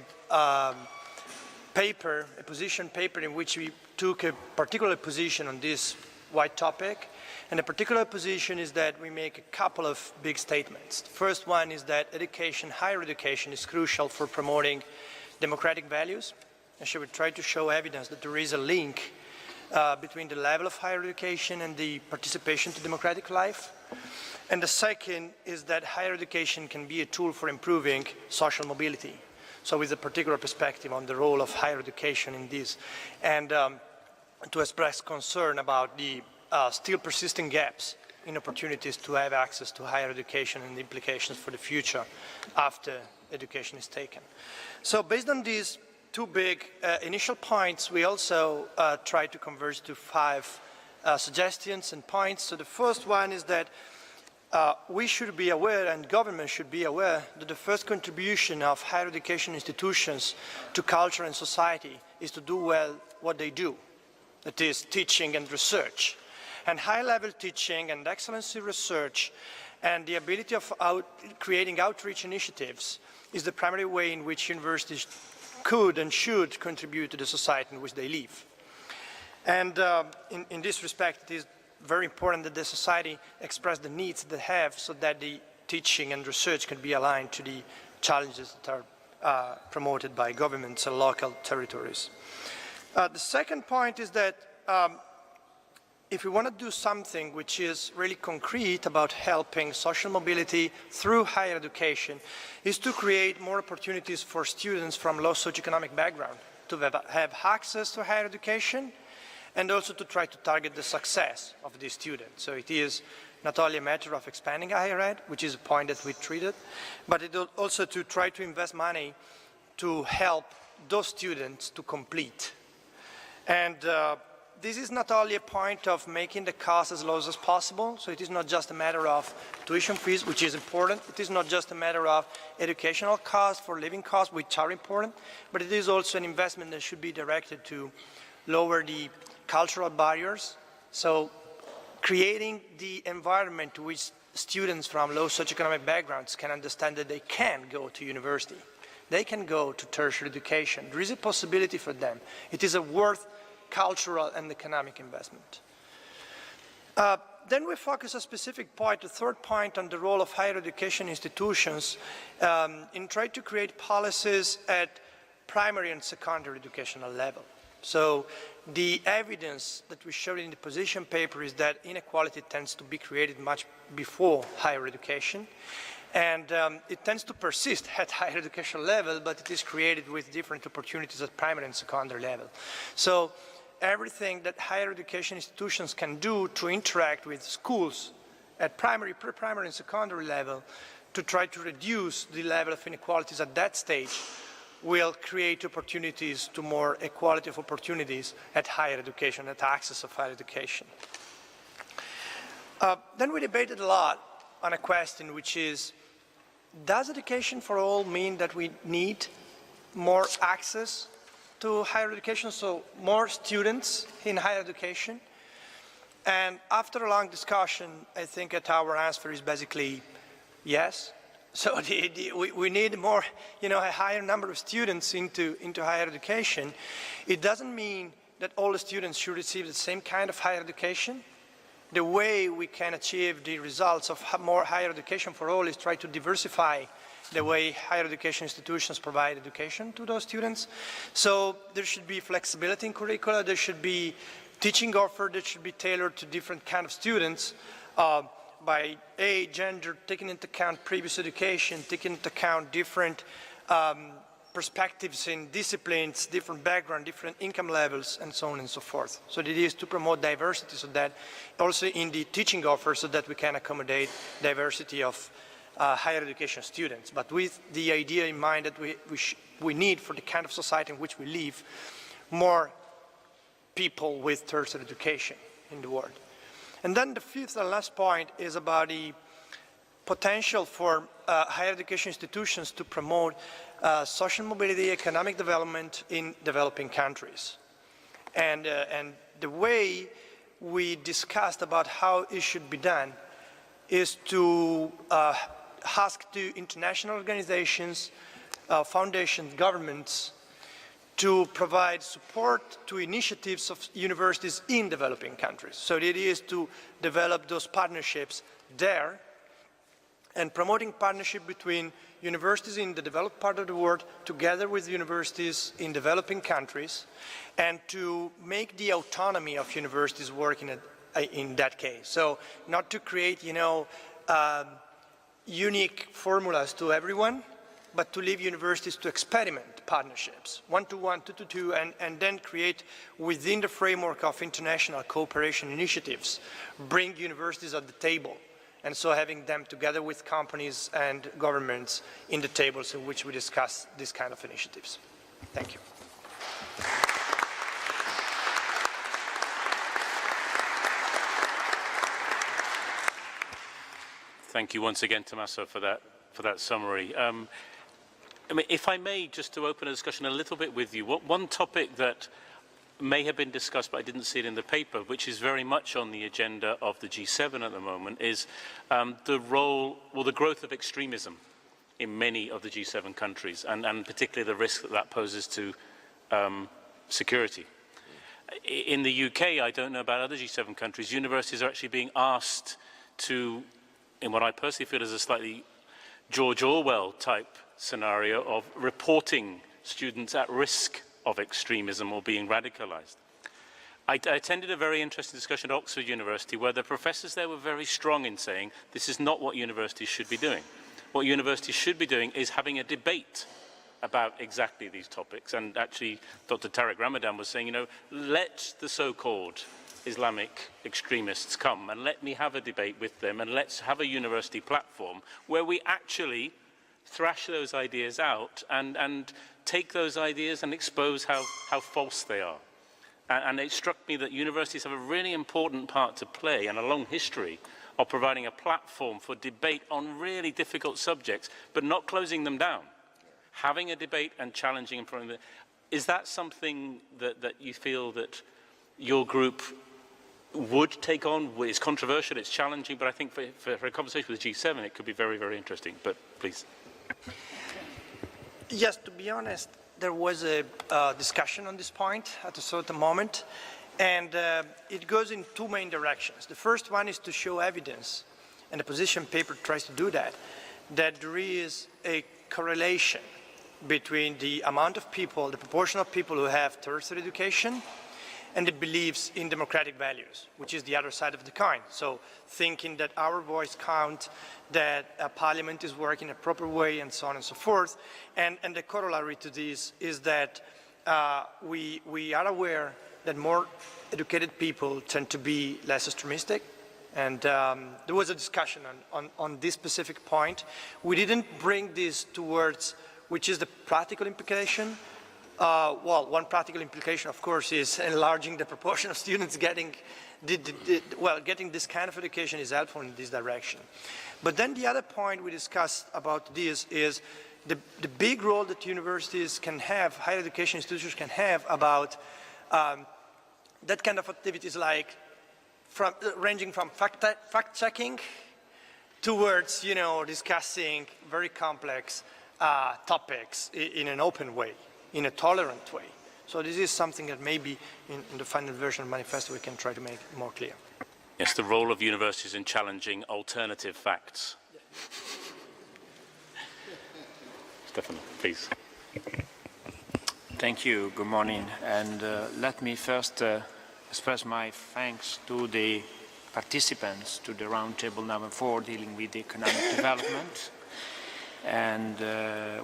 position paper in which we took a particular position on this wide topic. And the particular position is that we make a couple of big statements. The first one is that education, higher education, is crucial for promoting democratic values. And so we try to show evidence that there is a link between the level of higher education and the participation to democratic life. And the second is that higher education can be a tool for improving social mobility. So with a particular perspective on the role of higher education in this. And to express concern about the still persisting gaps in opportunities to have access to higher education and the implications for the future after education is taken. So based on these two big initial points, we also try to converge to 5 suggestions and points. So the first one is that we should be aware, and government should be aware, that the first contribution of higher education institutions to culture and society is to do well what they do. That is teaching and research. And high-level teaching and excellency research and the ability of creating outreach initiatives is the primary way in which universities could and should contribute to the society in which they live. And in this respect, it is very important that the society express the needs they have so that the teaching and research can be aligned to the challenges that are promoted by governments and local territories. The second point is that if we want to do something which is really concrete about helping social mobility through higher education, is to create more opportunities for students from low socioeconomic background to have access to higher education, and also to try to target the success of these students. So it is not only a matter of expanding higher ed, which is a point that we treated, but it also to try to invest money to help those students to complete. And this is not only a point of making the cost as low as possible, so it is not just a matter of tuition fees, which is important. It is not just a matter of educational costs for living costs, which are important, but it is also an investment that should be directed to lower the cultural barriers. So creating the environment to which students from low socioeconomic backgrounds can understand that they can go to university. They can go to tertiary education. There is a possibility for them. It is a worth cultural and economic investment. Then we focus a specific point, the third point, on the role of higher education institutions in trying to create policies at primary and secondary educational level. So the evidence that we showed in the position paper is that inequality tends to be created much before higher education. And it tends to persist at higher education level, but it is created with different opportunities at primary and secondary level. So everything that higher education institutions can do to interact with schools at primary, pre-primary and secondary level to try to reduce the level of inequalities at that stage will create opportunities to more equality of opportunities at higher education, at access of higher education. Then we debated a lot on a question which is, does education for all mean that we need more access to higher education, so more students in higher education? And after a long discussion, I think that our answer is basically yes. So we need more, a higher number of students into higher education. It doesn't mean that all the students should receive the same kind of higher education. The way we can achieve the results of more higher education for all is try to diversify the way higher education institutions provide education to those students. So there should be flexibility in curricula, there should be teaching offered that should be tailored to different kind of students by age, gender, taking into account previous education, taking into account different perspectives in disciplines, different background, different income levels, and so on and so forth. So it is to promote diversity, so that also in the teaching offer, so that we can accommodate diversity of higher education students, but with the idea in mind that we need, for the kind of society in which we live, more people with tertiary education in the world. And then the fifth and last point is about the potential for higher education institutions to promote social mobility, economic development in developing countries. And the way we discussed about how it should be done is to ask to international organizations, foundations, governments, to provide support to initiatives of universities in developing countries. So the idea is to develop those partnerships there, and promoting partnership between universities in the developed part of the world together with universities in developing countries, and to make the autonomy of universities work in that case. So not to create, unique formulas to everyone, but to leave universities to experiment partnerships, 1-to-1, 2-to-2, and then create within the framework of international cooperation initiatives, bring universities at the table. And so having them together with companies and governments in the tables in which we discuss these kind of initiatives. Thank you. Thank you once again, Tommaso, for that summary. I mean, if I may, just to open a discussion a little bit with you, one topic that may have been discussed, but I didn't see it in the paper, which is very much on the agenda of the G7 at the moment, is the growth of extremism in many of the G7 countries, and particularly the risk that poses to security. In the UK, I don't know about other G7 countries, universities are actually being asked to, in what I personally feel is a slightly George Orwell type scenario of reporting students at risk of extremism or being radicalized. I attended a very interesting discussion at Oxford University where the professors there were very strong in saying this is not what universities should be doing. What universities should be doing is having a debate about exactly these topics. And actually, Dr. Tariq Ramadan was saying, let the so-called Islamic extremists come and let me have a debate with them, and let's have a university platform where we actually thrash those ideas out and take those ideas and expose how false they are. And it struck me that universities have a really important part to play and a long history of providing a platform for debate on really difficult subjects, but not closing them down. Having a debate and challenging them. Is that something that you feel that your group would take on? It's controversial, it's challenging, but I think for a conversation with the G7, it could be very, very interesting. But please. Yes, to be honest, there was a discussion on this point at a certain moment, and it goes in two main directions. The first one is to show evidence, and the position paper tries to do that there is a correlation between the amount of people, the proportion of people who have tertiary education, and the beliefs in democratic values, which is the other side of the coin. So thinking that our voice counts, that a parliament is working a proper way, and so on and so forth. And the corollary to this is that we are aware that more educated people tend to be less extremistic. And there was a discussion on this specific point. We didn't bring this towards which is the practical implication. Well, one practical implication, of course, is enlarging the proportion of students getting this kind of education is helpful in this direction. But then the other point we discussed about this is the big role that universities can have, higher education institutions can have about that kind of activities, like ranging from fact-checking towards, discussing very complex topics in an open way, in a tolerant way. So this is something that maybe in the final version of the manifesto we can try to make more clear. Yes, the role of universities in challenging alternative facts. Stefano, please. Thank you. Good morning. And let me first express my thanks to the participants to the roundtable number 4 dealing with economic development. And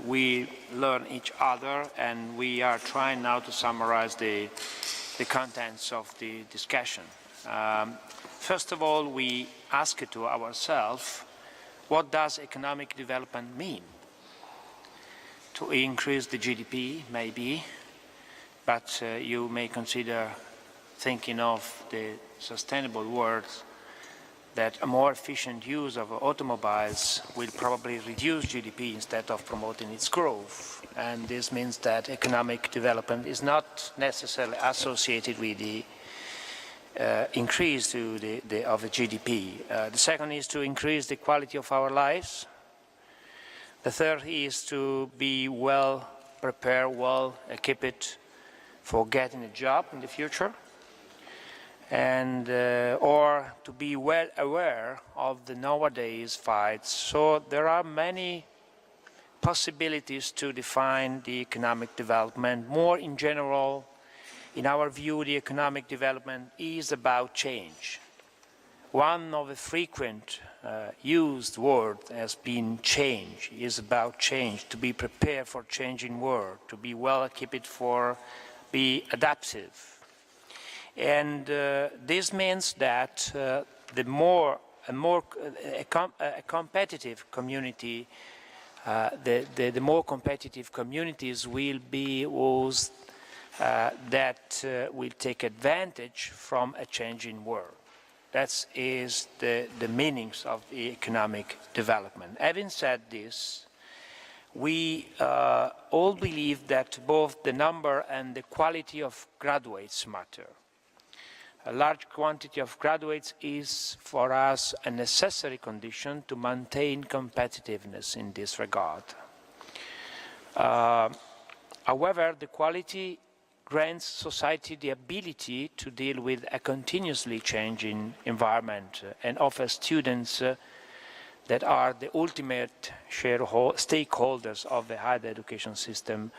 we learn each other, and we are trying now to summarize the contents of the discussion. First of all, we ask to ourselves, what does economic development mean? To increase the GDP, maybe, but you may consider thinking of the sustainable world that a more efficient use of automobiles will probably reduce GDP instead of promoting its growth. And this means that economic development is not necessarily associated with the increase of the GDP. The second is to increase the quality of our lives. The third is to be well prepared, well equipped for getting a job in the future, and or to be well aware of the nowadays fights. So there are many possibilities to define the economic development. More in general, in our view, the economic development is about change. One of the frequent used words has been change, is about change, to be prepared for changing world, to be well equipped for be adaptive. And this means that a competitive community, the more competitive communities will be those that will take advantage from a changing world. That is the meanings of the economic development. Having said this, we all believe that both the number and the quality of graduates matter. A large quantity of graduates is, for us, a necessary condition to maintain competitiveness in this regard. However, the quality grants society the ability to deal with a continuously changing environment and offers students that are the ultimate stakeholders of the higher education system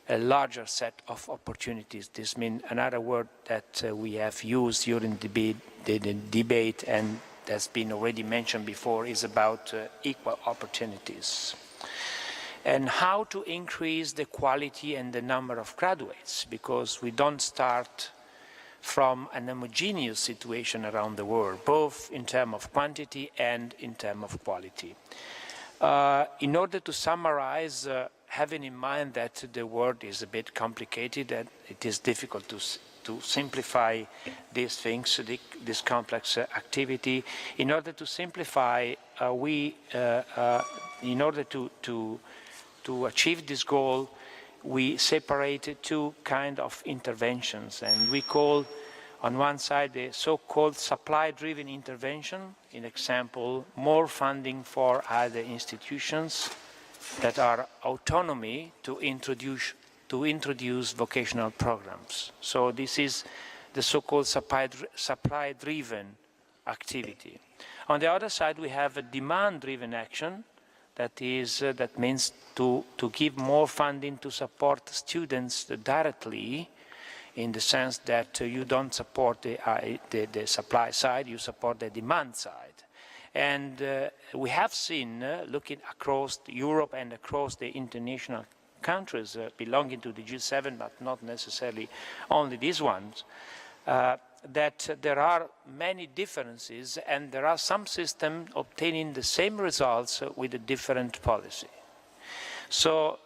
a larger set of opportunities. This means another word that we have used during the debate and that's been already mentioned before is about equal opportunities. And how to increase the quality and the number of graduates, because we don't start from an homogeneous situation around the world, both in terms of quantity and in terms of quality. In order to summarize, having in mind that the world is a bit complicated and it is difficult to simplify these things, this complex activity, in order to simplify, in order to achieve this goal, we separated two kinds of interventions, and we call on one side the so-called supply-driven intervention, in example, more funding for other institutions that are autonomy to introduce vocational programs. So this is the so-called supply-driven activity. On the other side, we have a demand-driven action. That means to give more funding to support students directly, in the sense that you don't support the supply side, you support the demand side. And we have seen, looking across Europe and across the international countries belonging to the G7, but not necessarily only these ones, that there are many differences and there are some systems obtaining the same results with a different policy. So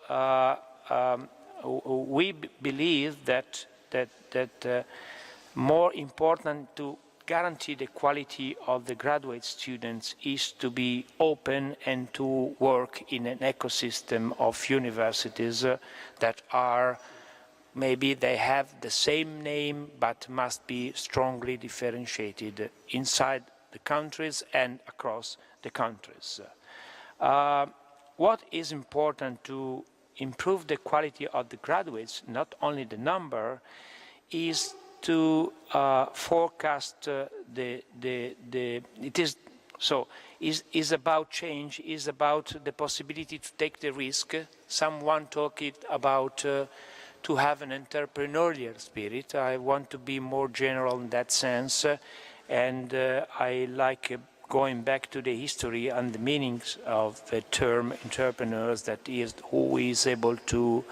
we believe that more important to guarantee the quality of the graduate students is to be open and to work in an ecosystem of universities that are maybe they have the same name, but must be strongly differentiated inside the countries and across the countries. What is important to improve the quality of the graduates, not only the number, is to forecast is about change, is about the possibility to take the risk. Someone talked about to have an entrepreneurial spirit. I want to be more general in that sense, and I like going back to the history and the meanings of the term entrepreneurs, that is, who is able to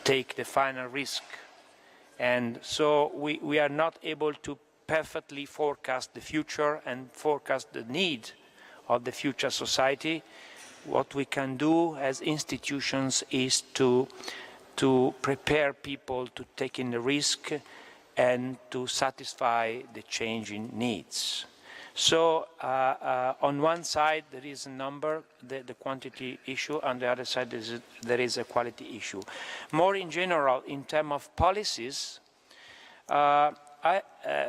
take the final risk. And so we are not able to perfectly forecast the future and forecast the need of the future society. What we can do as institutions is to prepare people to take in the risk and to satisfy the changing needs. So on one side there is a number, the quantity issue, on the other side there is a quality issue. More in general, in terms of policies,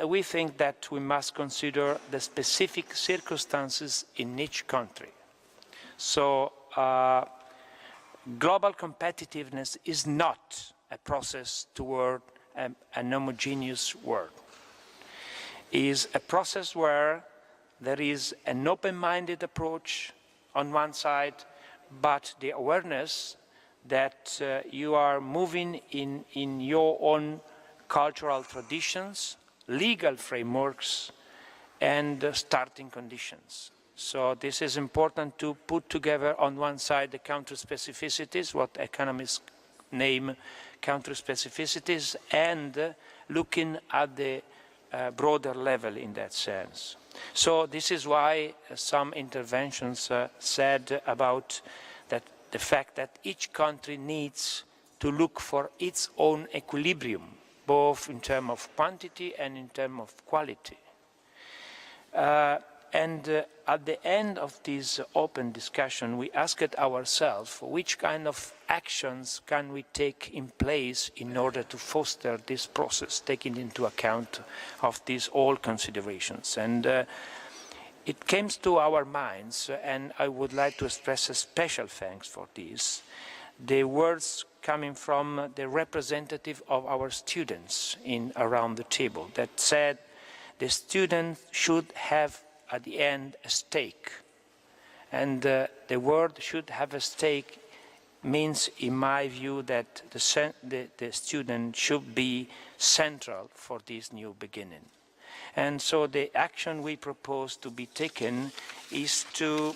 we think that we must consider the specific circumstances in each country. So global competitiveness is not a process toward an homogeneous world. It is a process where there is an open-minded approach on one side, but the awareness that you are moving in your own cultural traditions, legal frameworks, and starting conditions. So this is important to put together on one side the country specificities, what economists name country specificities, and looking at the broader level in that sense. So this is why some interventions said about that the fact that each country needs to look for its own equilibrium, both in terms of quantity and in terms of quality. At the end of this open discussion, we asked ourselves which kind of actions can we take in place in order to foster this process, taking into account of these all considerations. And it came to our minds, and I would like to express a special thanks for this, the words coming from the representative of our students around the table that said the students should have at the end a stake. And the word should have a stake means, in my view, that the student should be central for this new beginning. And so the action we propose to be taken is to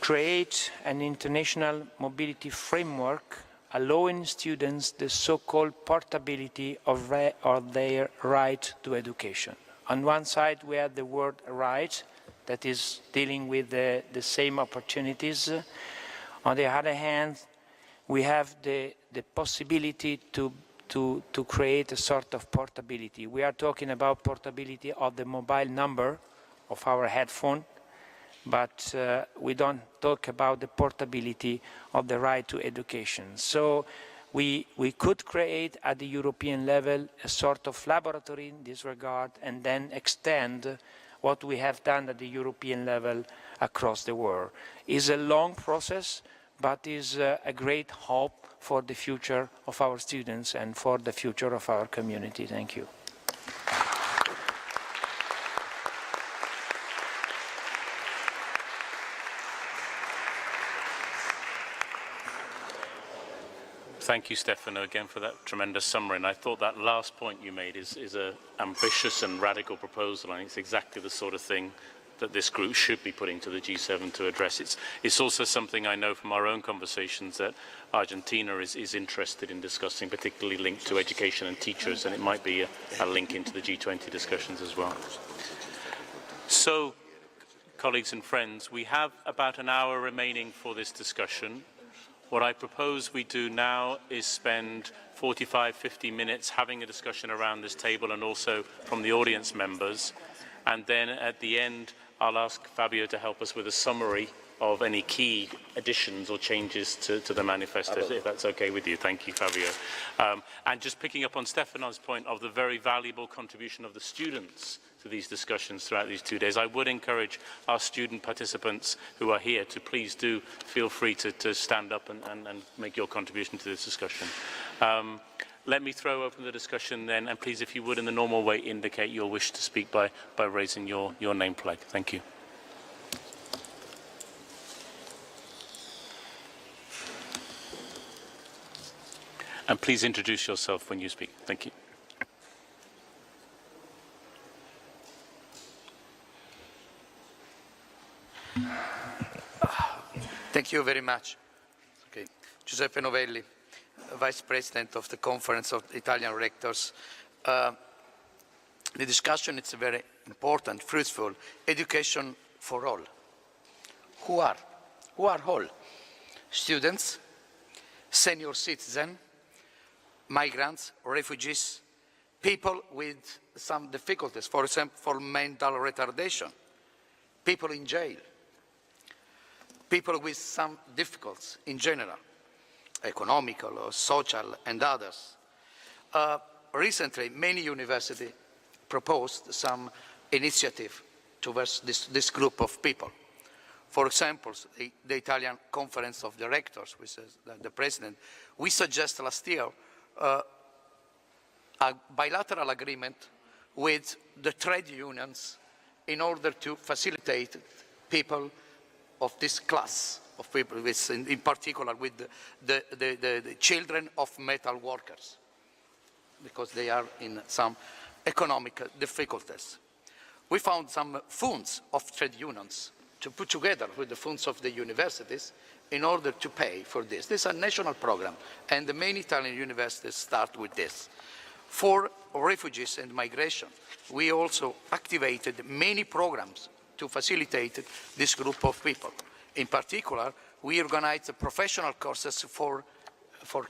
create an international mobility framework allowing students the so-called portability of their right to education. On one side, we have the word right, that is dealing with the same opportunities. On the other hand, we have the possibility to create a sort of portability. We are talking about portability of the mobile number of our headphone, but we don't talk about the portability of the right to education. So we could create at the European level a sort of laboratory in this regard and then extend what we have done at the European level across the world. It's a long process, but is a great hope for the future of our students and for the future of our community. Thank you. Thank you, Stefano, again for that tremendous summary. And I thought that last point you made is an ambitious and radical proposal, and it's exactly the sort of thing that this group should be putting to the G7 to address. It's also something I know from our own conversations that Argentina is interested in discussing, particularly linked to education and teachers, and it might be a link into the G20 discussions as well. So, colleagues and friends, we have about an hour remaining for this discussion. What I propose we do now is spend 45, 50 minutes having a discussion around this table and also from the audience members. And then at the end, I'll ask Fabio to help us with a summary of any key additions or changes to the manifesto, if that's okay with you. Thank you, Fabio. And just picking up on Stefano's point of the very valuable contribution of the students to these discussions throughout these 2 days, I would encourage our student participants who are here to please do feel free to stand up and make your contribution to this discussion. Let me throw open the discussion then, and please, if you would, in the normal way, indicate your wish to speak by raising your name flag. Thank you. And please introduce yourself when you speak. Thank you. Thank you very much. Okay. Giuseppe Novelli, Vice President of the Conference of Italian Rectors. The discussion is very important, fruitful. Education for all. Who are all? Students, senior citizens, migrants, refugees, people with some difficulties, for example, for mental retardation, people in jail, people with some difficulties in general, economical or social and others. Recently, many universities proposed some initiative towards this group of people. For example, the Italian Conference of Directors, which is the president, we suggested last year a bilateral agreement with the trade unions in order to facilitate people of this class of people, with, in particular with the children of metal workers, because they are in some economic difficulties. We found some funds of trade unions to put together with the funds of the universities in order to pay for this. This is a national program, and the main Italian universities start with this. For refugees and migration, we also activated many programs to facilitate this group of people. In particular, we organized professional courses for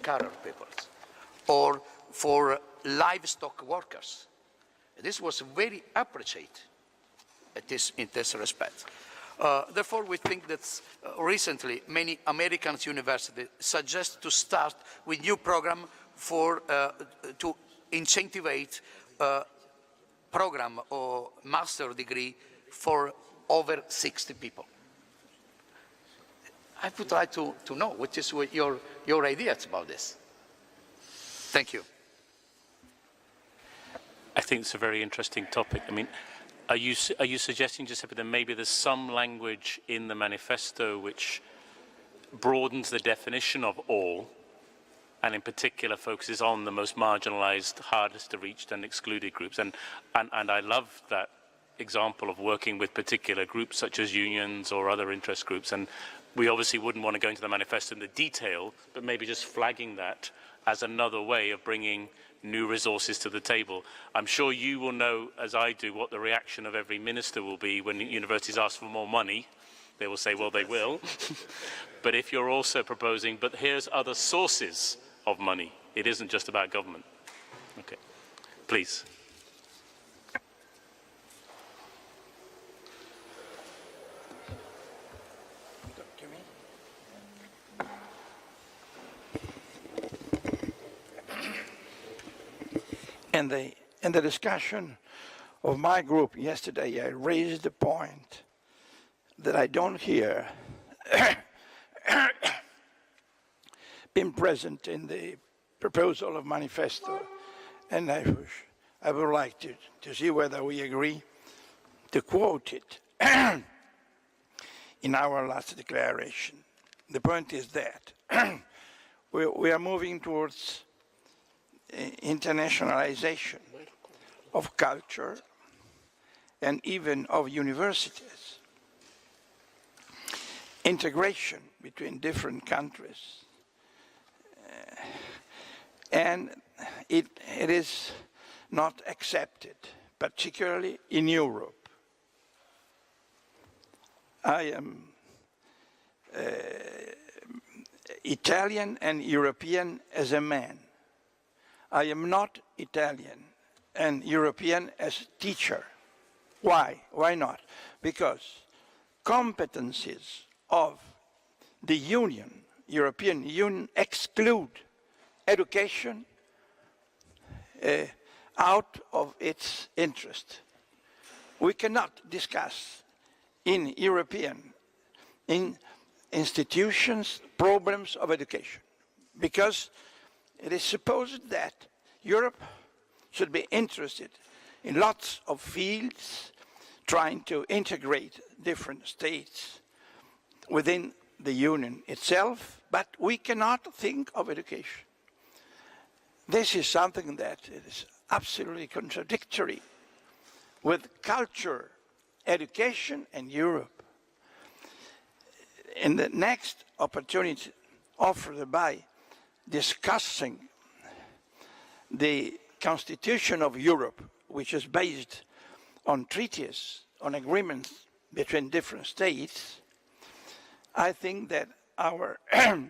carrier people or for livestock workers. This was very appreciated in this respect. Therefore, we think that recently many American universities suggest to start with new program for to incentivize program or master degree for over 60 people. I would like to know what is your ideas about this. Thank you. I think it's a very interesting topic. I mean, are you suggesting, Giuseppe, that maybe there's some language in the manifesto which broadens the definition of all, and in particular focuses on the most marginalized, hardest to reach and excluded groups? And I love that example of working with particular groups such as unions or other interest groups. And we obviously wouldn't want to go into the manifesto in the detail, but maybe just flagging that as another way of bringing new resources to the table. I'm sure you will know, as I do, what the reaction of every minister will be when universities ask for more money. They will say, well, they will. But if you're also proposing, but here's other sources of money, it isn't just about government. Okay, please. In the discussion of my group yesterday, I raised the point that I don't hear been present in the proposal of manifesto, and I would like to see whether we agree to quote it in our last declaration. The point is that we are moving towards internationalization of culture and even of universities, integration between different countries, and it is not accepted, particularly in Europe. I am Italian and European as a man. I am not Italian and European as a teacher. Why? Why not? Because competencies of the Union, European Union, exclude education out of its interest. We cannot discuss in European institutions problems of education, because it is supposed that Europe should be interested in lots of fields, trying to integrate different states within the Union itself, but we cannot think of education. This is something that is absolutely contradictory with culture, education, and Europe. In the next opportunity offered by discussing the Constitution of Europe, which is based on treaties, on agreements between different states, I think that our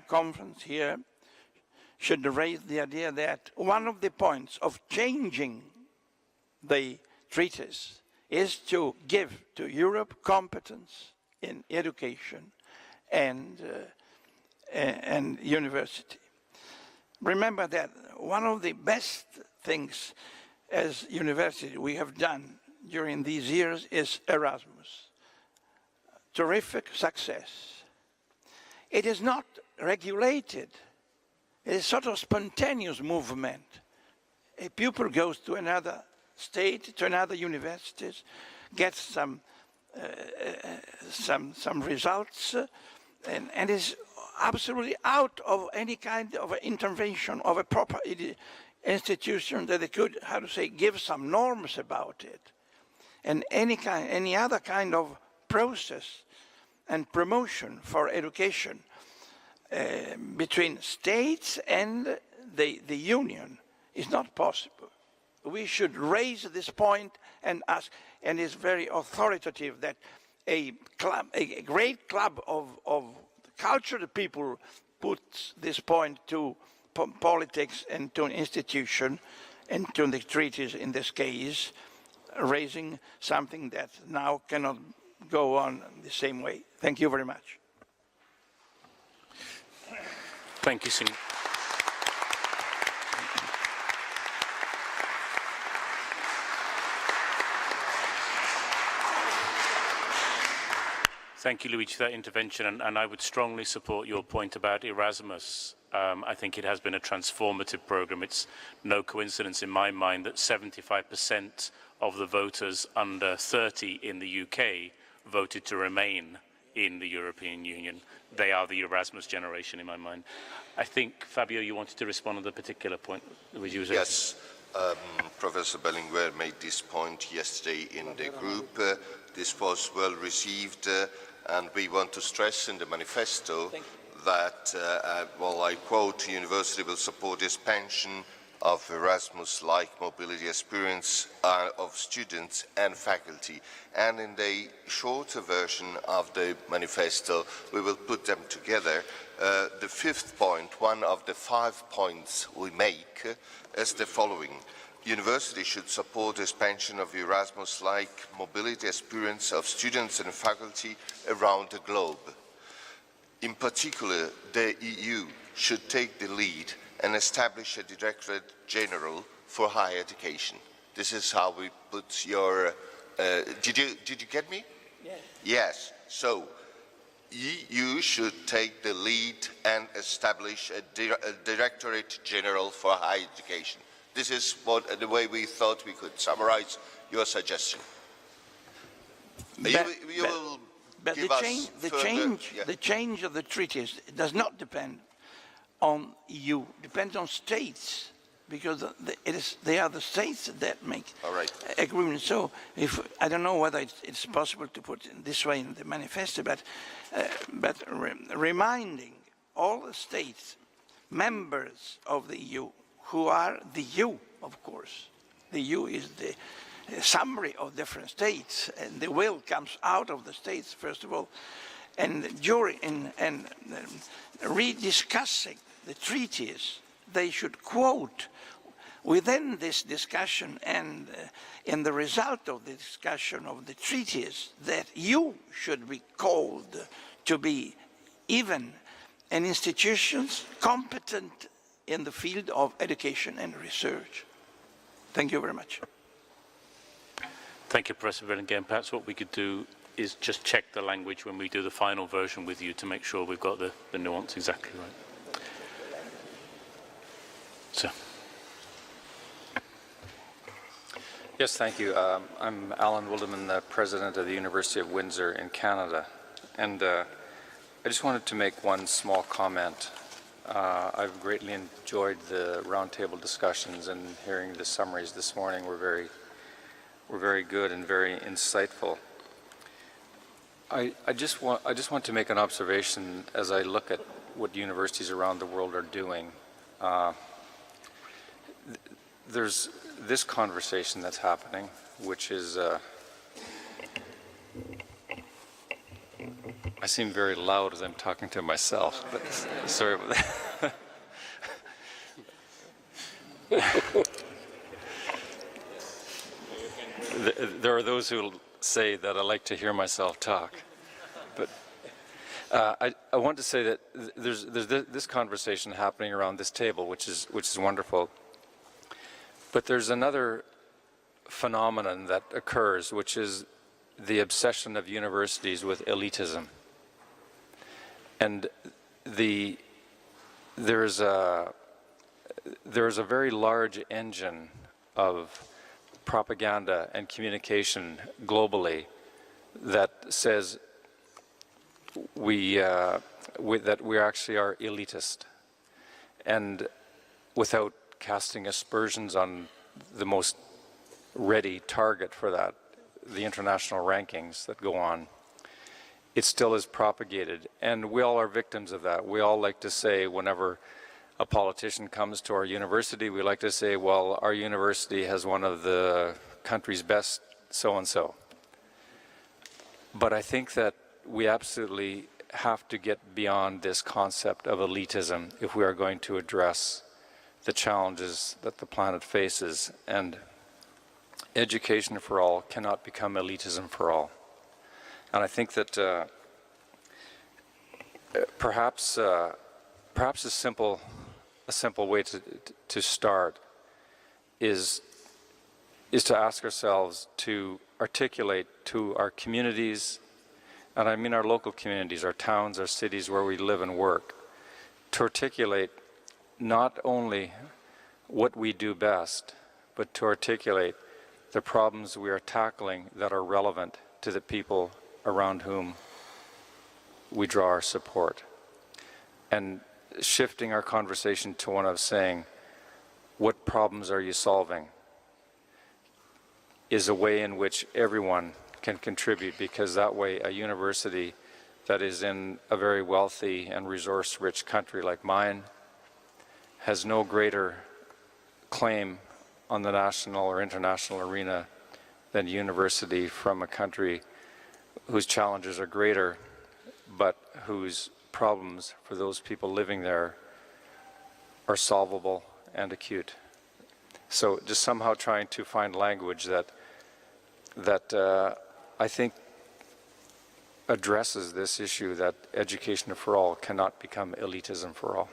conference here should raise the idea that one of the points of changing the treaties is to give to Europe competence in education and university. Remember that one of the best things as university we have done during these years is Erasmus. Terrific success. It is not regulated. It is sort of spontaneous movement. A pupil goes to another state, to another universities, gets some results, and is absolutely out of any kind of intervention of a proper institution that they could, how to say, give some norms about it. And any other kind of process and promotion for education between states and the union is not possible. We should raise this point and ask, and it's very authoritative that a great club of cultured people puts this point to politics and to an institution and to the treaties in this case, raising something that now cannot go on the same way. Thank you very much. Thank you, Signor. Thank you, Luigi, for that intervention, and I would strongly support your point about Erasmus. I think it has been a transformative program. It's no coincidence in my mind that 75% of the voters under 30 in the UK voted to remain in the European Union. They are the Erasmus generation in my mind. I think, Fabio, you wanted to respond to the particular point. Yes. Professor Berlinguer made this point yesterday in the group. This was well received, and we want to stress in the manifesto that, well, I quote, university will support the expansion of Erasmus-like mobility experience of students and faculty. And in the shorter version of the manifesto, we will put them together. The fifth point, one of the 5 points we make, is the following. University should support the expansion of Erasmus-like mobility experience of students and faculty around the globe. In particular, the EU should take the lead and establish a Directorate General for Higher Education. This is how we put your... did you get me? Yes. Yes. So, EU should take the lead and establish a Directorate General for Higher Education. This is the way we thought we could summarize your suggestion. But the change of the treaties does not depend on EU, depends on states, because they are the states that make agreements. So I don't know whether it's possible to put it this way in the manifesto, but reminding all the states, members of the EU, who are the EU, of course. The EU is the summary of different states, and the will comes out of the states, first of all. And during and rediscussing the treaties, they should quote within this discussion and in the result of the discussion of the treaties that you should be called to be even an institution competent in the field of education and research. Thank you very much. Thank you, Professor Berlinguer. Perhaps what we could do is just check the language when we do the final version with you to make sure we've got the nuance exactly right. So. Yes, thank you. I'm Alan Wilderman, the president of the University of Windsor in Canada. And I just wanted to make one small comment. I've greatly enjoyed the roundtable discussions, and hearing the summaries this morning were very good and very insightful. I just want to make an observation as I look at what universities around the world are doing. There's this conversation that's happening, which is I seem very loud as I'm talking to myself, but sorry about that. There are those who say that I like to hear myself talk, but I want to say that there's this conversation happening around this table, which is wonderful. But there's another phenomenon that occurs, which is the obsession of universities with elitism, and there's a very large engine of propaganda and communication globally that says that we actually are elitist, and without casting aspersions on the most ready target for that, the international rankings that go on, it still is propagated, and we all are victims of that. We all like to say, whenever a politician comes to our university, we like to say, well, our university has one of the country's best so-and-so. But I think that we absolutely have to get beyond this concept of elitism if we are going to address the challenges that the planet faces, and education for all cannot become elitism for all. And I think that perhaps a simple way to start is to ask ourselves to articulate to our communities, and I mean our local communities, our towns, our cities where we live and work, to articulate not only what we do best, but to articulate the problems we are tackling that are relevant to the people around whom we draw our support. And shifting our conversation to one of saying, what problems are you solving, is a way in which everyone can contribute, because that way a university that is in a very wealthy and resource-rich country like mine has no greater claim on the national or international arena than a university from a country whose challenges are greater, but whose problems for those people living there are solvable and acute. So just somehow trying to find language that I think addresses this issue, that education for all cannot become elitism for all.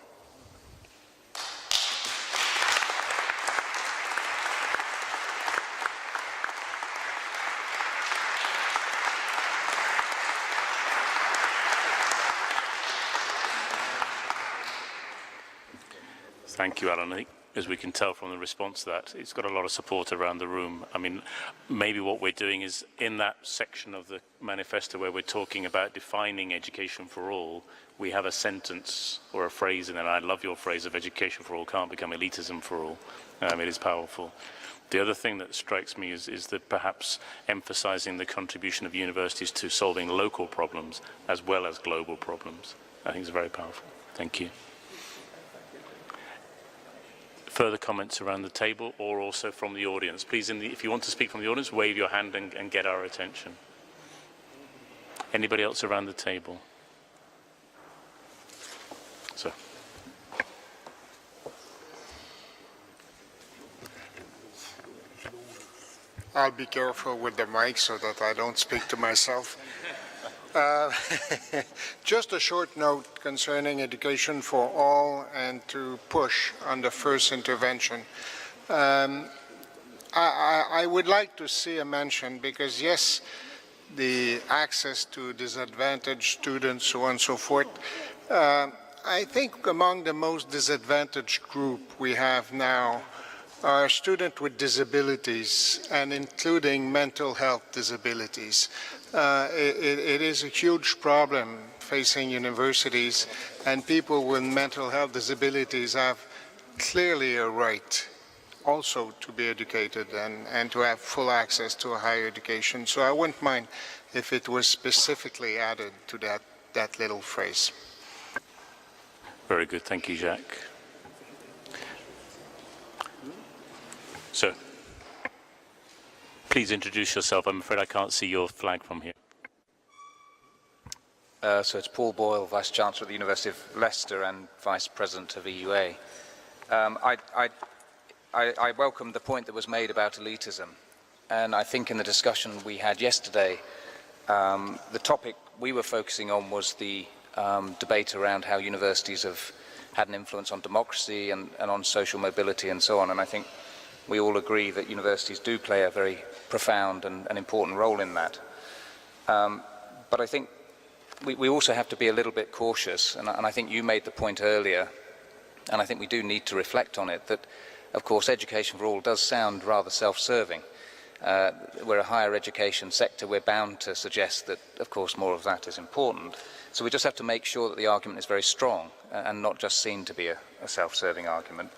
Thank you, Alan. I think, as we can tell from the response to that, it's got a lot of support around the room. I mean, maybe what we're doing is, in that section of the manifesto where we're talking about defining education for all, we have a sentence or a phrase, and I love your phrase of education for all can't become elitism for all. It is powerful. The other thing that strikes me is that perhaps emphasizing the contribution of universities to solving local problems as well as global problems. I think is very powerful. Thank you. Further comments around the table or also from the audience? Please, if you want to speak from the audience, wave your hand and get our attention. Anybody else around the table? Sir. I'll be careful with the mic so that I don't speak to myself. Just a short note concerning education for all and to push on the first intervention. I would like to see a mention, because yes, the access to disadvantaged students, so on and so forth. I think among the most disadvantaged group we have now are students with disabilities, and including mental health disabilities. It is a huge problem facing universities, and people with mental health disabilities have clearly a right also to be educated and to have full access to a higher education. So I wouldn't mind if it was specifically added to that little phrase. Very good. Thank you, Jacques. Sir, please introduce yourself. I'm afraid I can't see your flag from here. So it's Paul Boyle, Vice-Chancellor of the University of Leicester and Vice-President of EUA. I welcome the point that was made about elitism. And I think in the discussion we had yesterday, the topic we were focusing on was the debate around how universities have had an influence on democracy and on social mobility and so on. And I think we all agree that universities do play a very profound and important role in that. But I think we also have to be a little bit cautious, and I think you made the point earlier, and I think we do need to reflect on it, that of course education for all does sound rather self-serving. We're a higher education sector, we're bound to suggest that of course more of that is important. So we just have to make sure that the argument is very strong and not just seen to be a self-serving argument.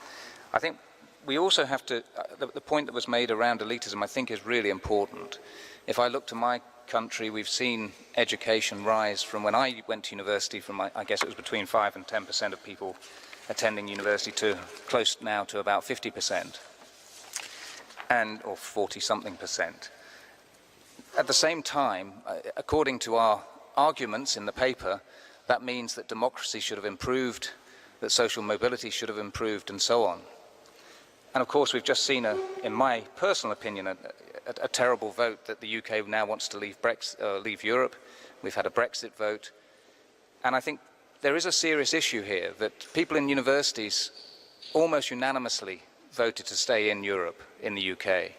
I think we also have to, the point that was made around elitism I think is really important. If I look to my country, we've seen education rise from when I went to university from, I guess it was between 5 and 10% of people attending university to close now to about 50%, or 40-something%. At the same time, according to our arguments in the paper, that means that democracy should have improved, that social mobility should have improved, and so on. And of course, we've just seen, in my personal opinion, a terrible vote that the UK now wants to leave Europe. We've had a Brexit vote. And I think there is a serious issue here that people in universities almost unanimously voted to stay in Europe, in the UK.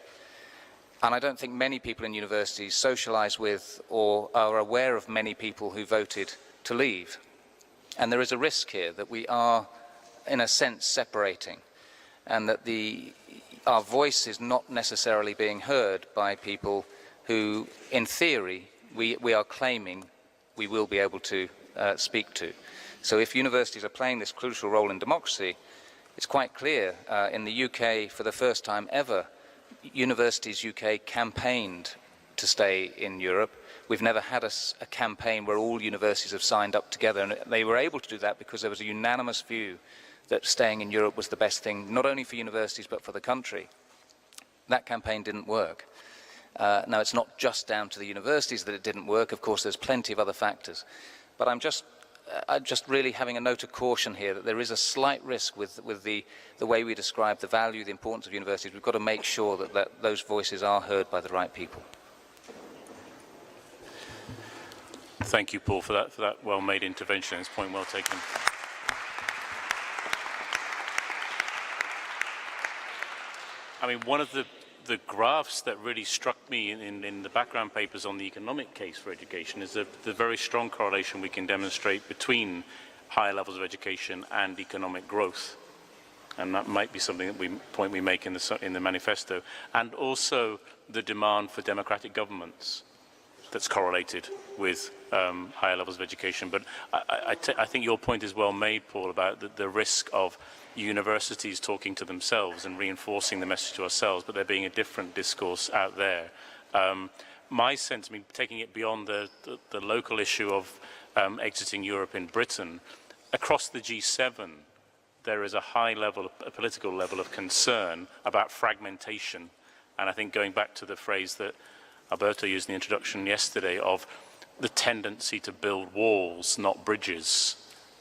And I don't think many people in universities socialise with or are aware of many people who voted to leave. And there is a risk here that we are, in a sense, separating, and that our voice is not necessarily being heard by people who, in theory, we are claiming we will be able to speak to. So if universities are playing this crucial role in democracy, it's quite clear in the UK, for the first time ever, Universities UK campaigned to stay in Europe. We've never had a campaign where all universities have signed up together, and they were able to do that because there was a unanimous view that staying in Europe was the best thing, not only for universities but for the country. That campaign didn't work. Now, it's not just down to the universities that it didn't work. Of course, there's plenty of other factors. But I'm just really having a note of caution here that there is a slight risk with the way we describe the value, the importance of universities. We've got to make sure that those voices are heard by the right people. Thank you, Paul, for that well-made intervention. It's point well taken. I mean, one of the graphs that really struck me in the background papers on the economic case for education is the very strong correlation we can demonstrate between higher levels of education and economic growth. And that might be something that we make in the manifesto. And also the demand for democratic governments that's correlated with higher levels of education. But I think your point is well made, Paul, about the risk of universities talking to themselves and reinforcing the message to ourselves, but there being a different discourse out there. My sense, I mean, taking it beyond the local issue of exiting Europe in Britain, across the G7, there is a high level, a political level of concern about fragmentation. And I think going back to the phrase that Alberto used in the introduction yesterday of the tendency to build walls, not bridges.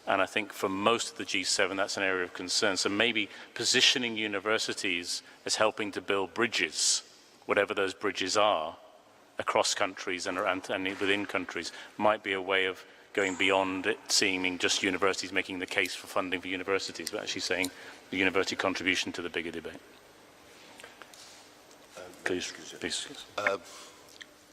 And I think for most of the G7, that's an area of concern. So maybe positioning universities as helping to build bridges, whatever those bridges are, across countries and within countries, might be a way of going beyond it seeming just universities making the case for funding for universities, but actually saying the university contribution to the bigger debate. Please.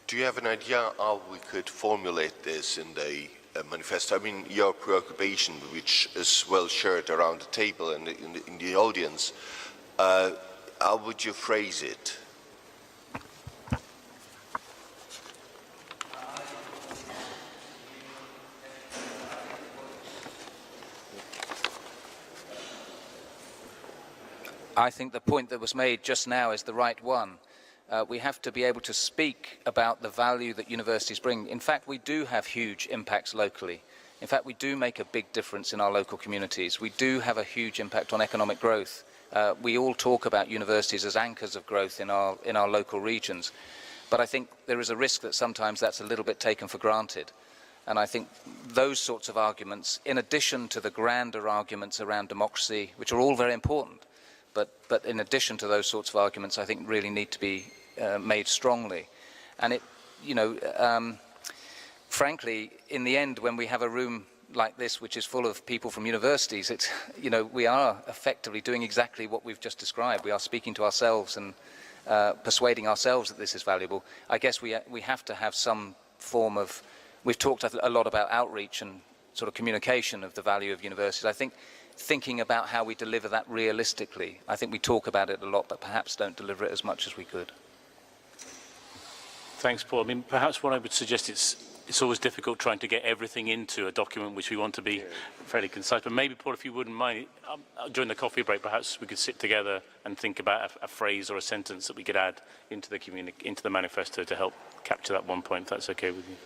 Do you have an idea how we could formulate this in the manifesto? I mean, your preoccupation, which is well shared around the table and in the audience, how would you phrase it? I think the point that was made just now is the right one. We have to be able to speak about the value that universities bring. In fact, we do have huge impacts locally. In fact, we do make a big difference in our local communities. We do have a huge impact on economic growth. We all talk about universities as anchors of growth in our local regions. But I think there is a risk that sometimes that's a little bit taken for granted. And I think those sorts of arguments, in addition to the grander arguments around democracy, which are all very important, but in addition to those sorts of arguments, I think really need to be made strongly. And it, you know, frankly, in the end, when we have a room like this, which is full of people from universities, it's, you know, we are effectively doing exactly what we've just described. We are speaking to ourselves and persuading ourselves that this is valuable. I guess we have to have some form of, we've talked a lot about outreach and sort of communication of the value of universities. I think thinking about how we deliver that realistically, I think we talk about it a lot, but perhaps don't deliver it as much as we could. Thanks, Paul. I mean, perhaps what I would suggest it's always difficult trying to get everything into a document which we want to be fairly concise. But maybe, Paul, if you wouldn't mind, during the coffee break, perhaps we could sit together and think about a phrase or a sentence that we could add into the manifesto to help capture that one point, if that's okay with you.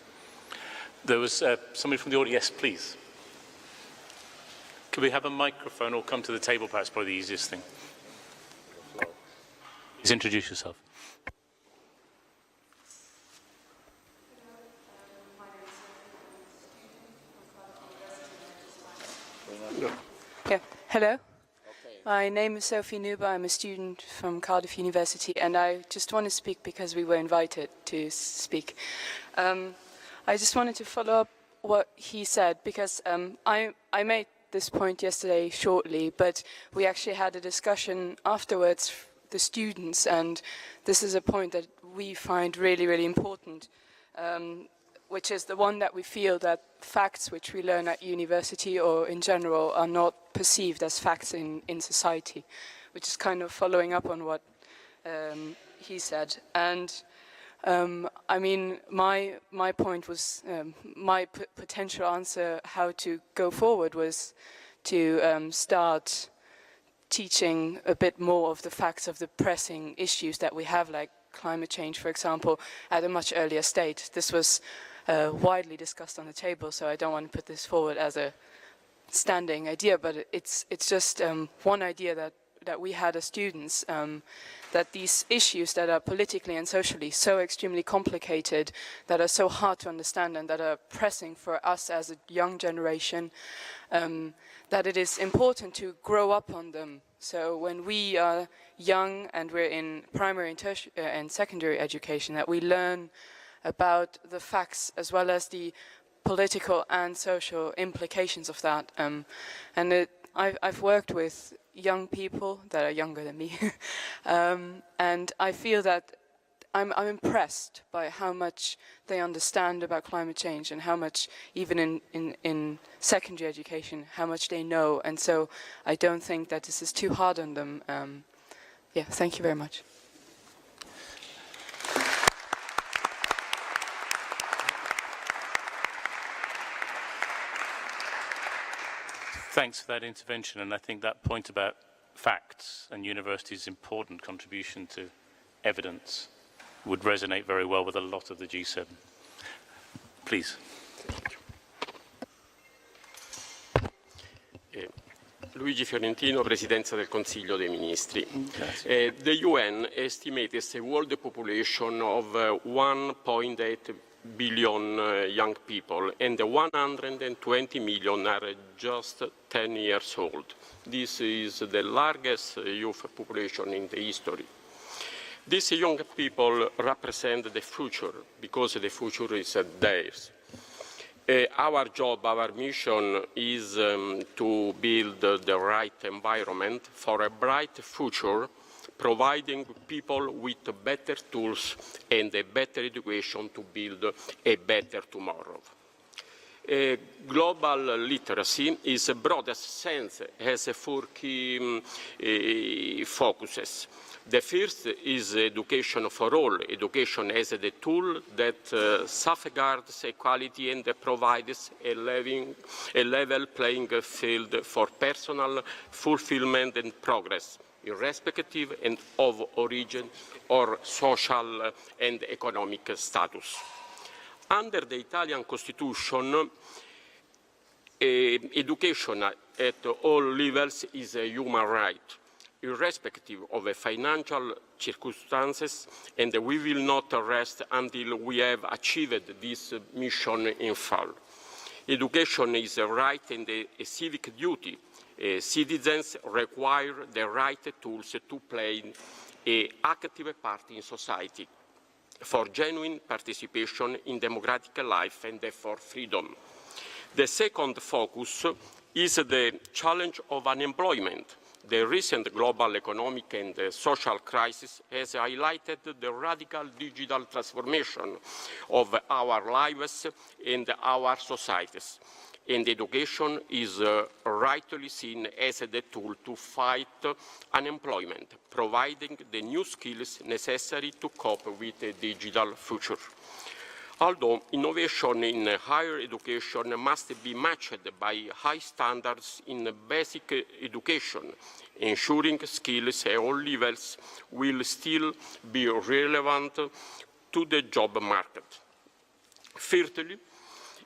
There was somebody from the audience. Yes, please. Could we have a microphone or come to the table, perhaps, probably the easiest thing. Please introduce yourself. Yeah. Hello. My name is Sophie Nuba. I'm a student from Cardiff University, and I just want to speak because we were invited to speak. I just wanted to follow up what he said, because I made this point yesterday shortly, but we actually had a discussion afterwards, the students, and this is a point that we find really, really important, which is the one that we feel that facts which we learn at university or in general are not perceived as facts in society, which is kind of following up on what he said. And I mean, my point was, my potential answer how to go forward was to start teaching a bit more of the facts of the pressing issues that we have, like climate change, for example, at a much earlier stage. This was widely discussed on the table, so I don't want to put this forward as a standing idea, but it's just one idea that we had as students, that these issues that are politically and socially so extremely complicated, that are so hard to understand and that are pressing for us as a young generation, that it is important to grow up on them. So when we are young and we're in primary and secondary education, that we learn about the facts as well as the political and social implications of that. I've worked with young people that are younger than me, and I feel that I'm impressed by how much they understand about climate change and how much, even in secondary education, how much they know. And so I don't think that this is too hard on them. Yeah, thank you very much. Thanks for that intervention, and I think that point about facts and universities' important contribution to evidence would resonate very well with a lot of the G7. Please. Luigi Fiorentino, Presidenza del Consiglio dei Ministri. The UN estimates a world population of 1.8 billion young people, and 120 million are just 10 years old. This is the largest youth population in the history. These young people represent the future, because the future is theirs. Our job, our mission is to build the right environment for a bright future, providing people with better tools and a better education to build a better tomorrow. Global literacy is a broadest sense, has 4 key focuses. The first is education for all. Education as the tool that safeguards equality and provides a level playing field for personal fulfillment and progress, irrespective of origin or social and economic status. Under the Italian Constitution, education at all levels is a human right, irrespective of financial circumstances, and we will not rest until we have achieved this mission in full. Education is a right and a civic duty. Citizens require the right tools to play an active part in society for genuine participation in democratic life and for freedom. The second focus is the challenge of unemployment. The recent global economic and social crisis has highlighted the radical digital transformation of our lives and our societies. And education is rightly seen as the tool to fight unemployment, providing the new skills necessary to cope with the digital future. Although innovation in higher education must be matched by high standards in basic education, ensuring skills at all levels will still be relevant to the job market. Thirdly,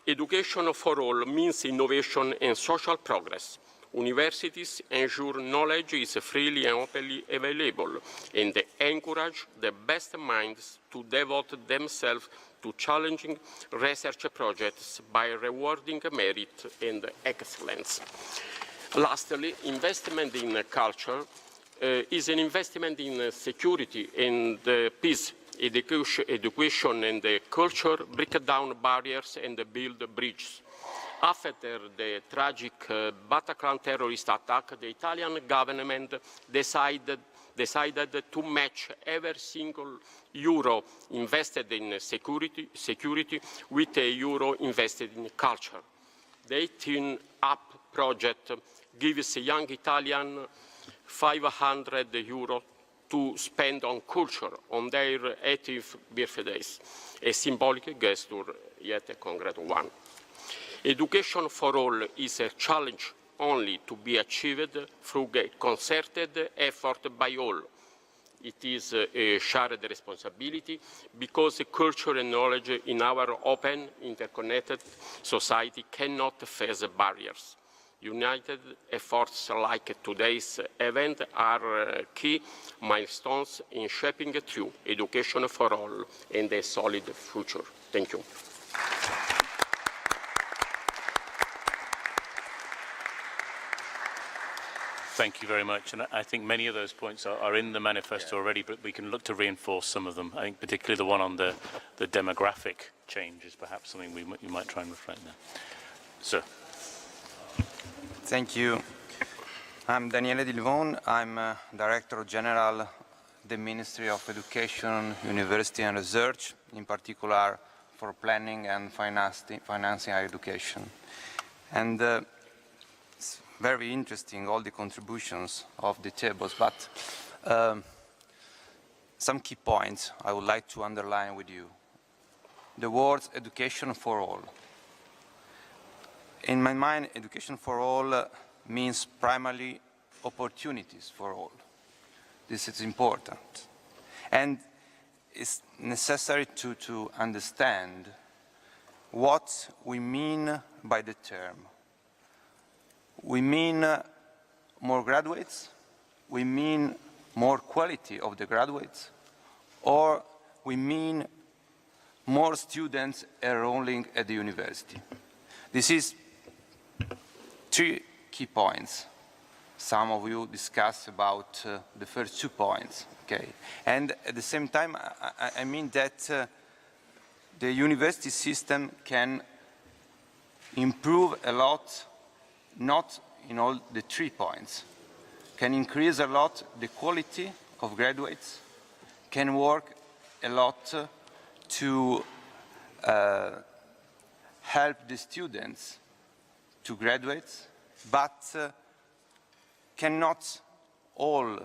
education for all means innovation and social progress. Universities ensure knowledge is freely and openly available and encourage the best minds to devote themselves to challenging research projects by rewarding merit and excellence. Lastly, investment in culture is an investment in security and peace. Education and culture break down barriers and build bridges. After the tragic Bataclan terrorist attack, the Italian government decided to match every single euro invested in security with a euro invested in culture. The 18 Up project gives young Italians 500 euro to spend on culture on their 80th birthdays, a symbolic gesture, yet a concrete one. Education for all is a challenge only to be achieved through a concerted effort by all. It is a shared responsibility because culture and knowledge in our open, interconnected society cannot face barriers. United efforts like today's event are key milestones in shaping a true education for all and a solid future. Thank you. Thank you very much. And I think many of those points are in the manifesto already, but we can look to reinforce some of them. I think particularly the one on the demographic change is perhaps something you might try and reflect there. Sir. Thank you. I'm Daniele Dilvon. I'm Director General the Ministry of Education, University and Research, in particular for planning and financing education. And it's very interesting, all the contributions of the tables, but some key points I would like to underline with you. The words education for all. In my mind, education for all means primarily opportunities for all. This is important. And it's necessary to understand what we mean by the term. We mean more graduates, we mean more quality of the graduates, or we mean more students enrolling at the university. This is three key points. Some of you discussed about the first 2 points, okay? And at the same time, I mean that the university system can improve a lot, not in all the 3 points, can increase a lot the quality of graduates, can work a lot to help the students to graduate, but cannot all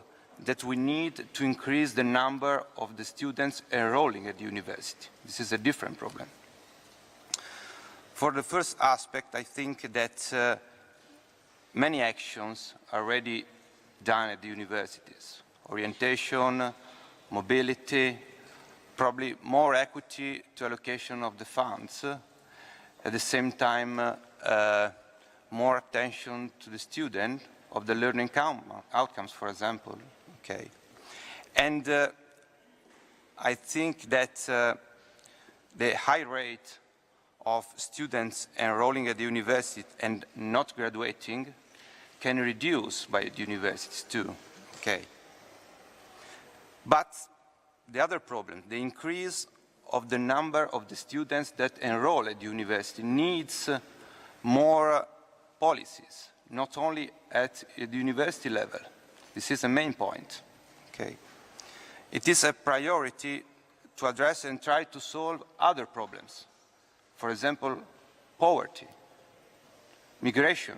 that we need to increase the number of the students enrolling at the university. This is a different problem. For the first aspect, I think that many actions are already done at the universities. Orientation, mobility, probably more equity to allocation of the funds. At the same time, more attention to the student of the learning outcomes, for example. Okay. And I think that the high rate of students enrolling at the university and not graduating can reduce by the universities too. Okay. But the other problem, the increase of the number of the students that enroll at the university needs more policies, not only at the university level. This is a main point. Okay. It is a priority to address and try to solve other problems. For example, poverty, migration,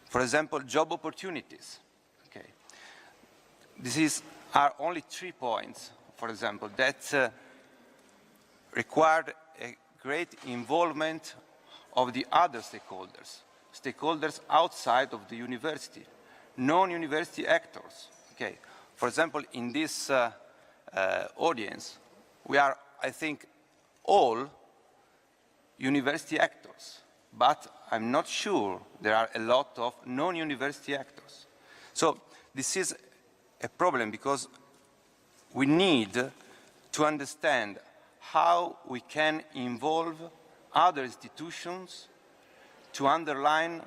for example, job opportunities. Okay. Are only 3 points, for example, that required a great involvement of the other stakeholders outside of the university, non-university actors. Okay. For example, in this audience, we are, I think, all university actors, but I'm not sure there are a lot of non-university actors. So this is a problem because we need to understand how we can involve other institutions to underline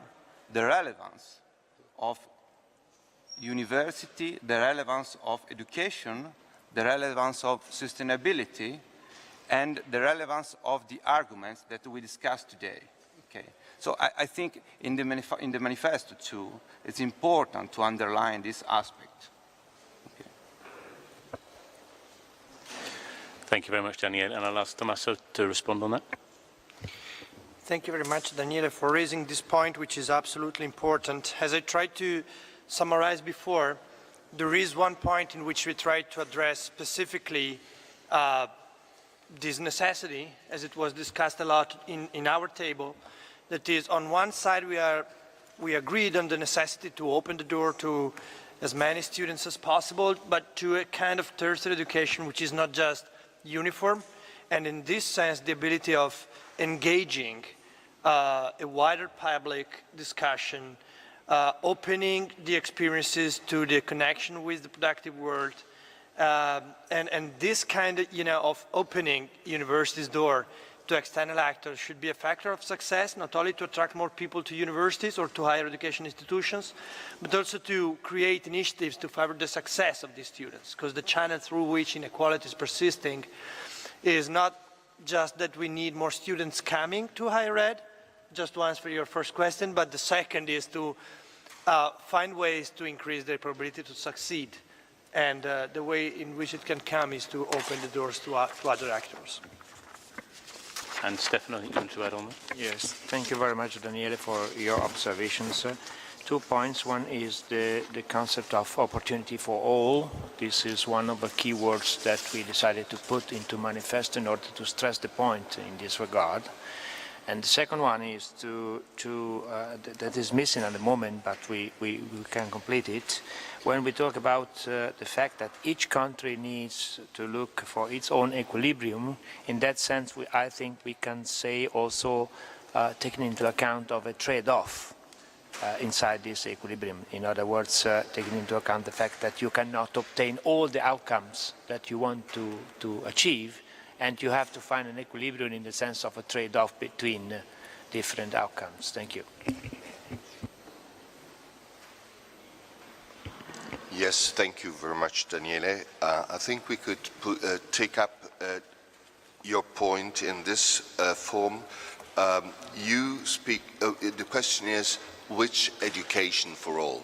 the relevance of university, the relevance of education, the relevance of sustainability, and the relevance of the arguments that we discussed today. Okay. So I think in the manifesto too, it's important to underline this aspect. Okay. Thank you very much, Daniele, and I'll ask Tommaso to respond on that. Thank you very much, Daniele, for raising this point, which is absolutely important. As I tried to summarize before, there is one point in which we tried to address specifically this necessity, as it was discussed a lot in our table, that is, on one side we agreed on the necessity to open the door to as many students as possible, but to a kind of tertiary education which is not just uniform, and in this sense the ability of engaging a wider public discussion, opening the experiences to the connection with the productive world, and this kind of opening universities' door to external actors should be a factor of success, not only to attract more people to universities or to higher education institutions, but also to create initiatives to favor the success of these students, because the channel through which inequality is persisting is not just that we need more students coming to higher ed, just to answer your first question, but the second is to find ways to increase their probability to succeed. And the way in which it can come is to open the doors to other actors. And Stefano, you want to add on that? Yes, thank you very much, Daniele, for your observations. 2 points. One is the concept of opportunity for all. This is one of the key words that we decided to put into manifesto in order to stress the point in this regard. And the second one is that is missing at the moment, but we can complete it. When we talk about the fact that each country needs to look for its own equilibrium, in that sense, I think we can say also taking into account of a trade-off inside this equilibrium. In other words, taking into account the fact that you cannot obtain all the outcomes that you want to achieve, and you have to find an equilibrium in the sense of a trade-off between different outcomes. Thank you. Yes, thank you very much, Daniele. I think we could take up your point in this form. You speak, the question is, which education for all?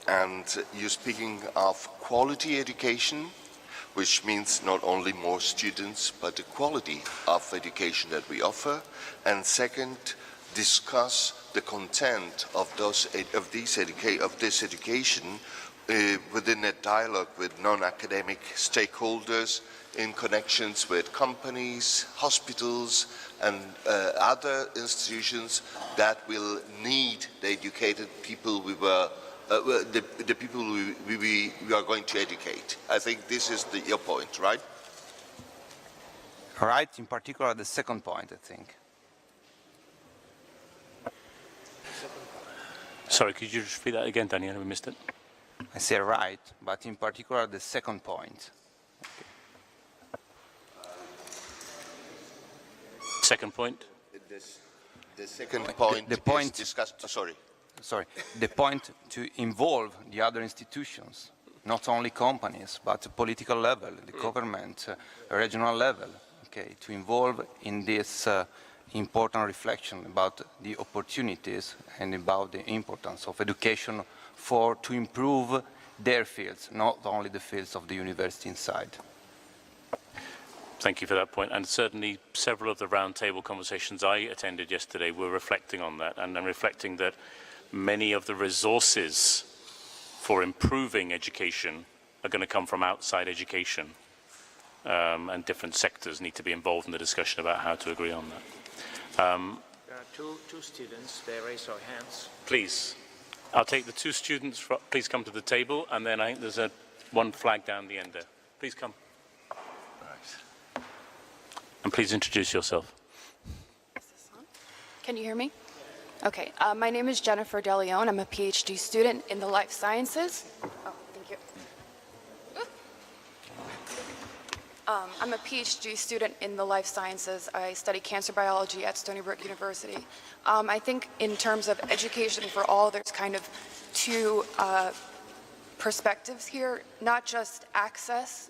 And you're speaking of quality education, which means not only more students, but the quality of education that we offer. And second, discuss the content of this education within a dialogue with non-academic stakeholders in connections with companies, hospitals, and other institutions that will need the educated people the people we are going to educate. I think this is your point, right? Right, in particular the second point, I think. Sorry, could you just repeat that again, Daniel? We missed it. I say right, but in particular the second point. Second point? The second point is discussed. Sorry. The point to involve the other institutions, not only companies, but the political level, the government, regional level, okay, to involve in this important reflection about the opportunities and about the importance of education to improve their fields, not only the fields of the university inside. Thank you for that point. And certainly several of the roundtable conversations I attended yesterday were reflecting on that, and reflecting that many of the resources for improving education are going to come from outside education, and different sectors need to be involved in the discussion about how to agree on that. There are two students, they raise their hands. Please, I'll take the two students, please come to the table, and then I think there's one flag down the end there. Please come. Right. And please introduce yourself. Can you hear me? Okay, my name is Jennifer DeLeon. I'm a PhD student in the life sciences. Oh, thank you. I'm a PhD student in the life sciences. I study cancer biology at Stony Brook University. I think in terms of education for all, there's kind of two perspectives here, not just access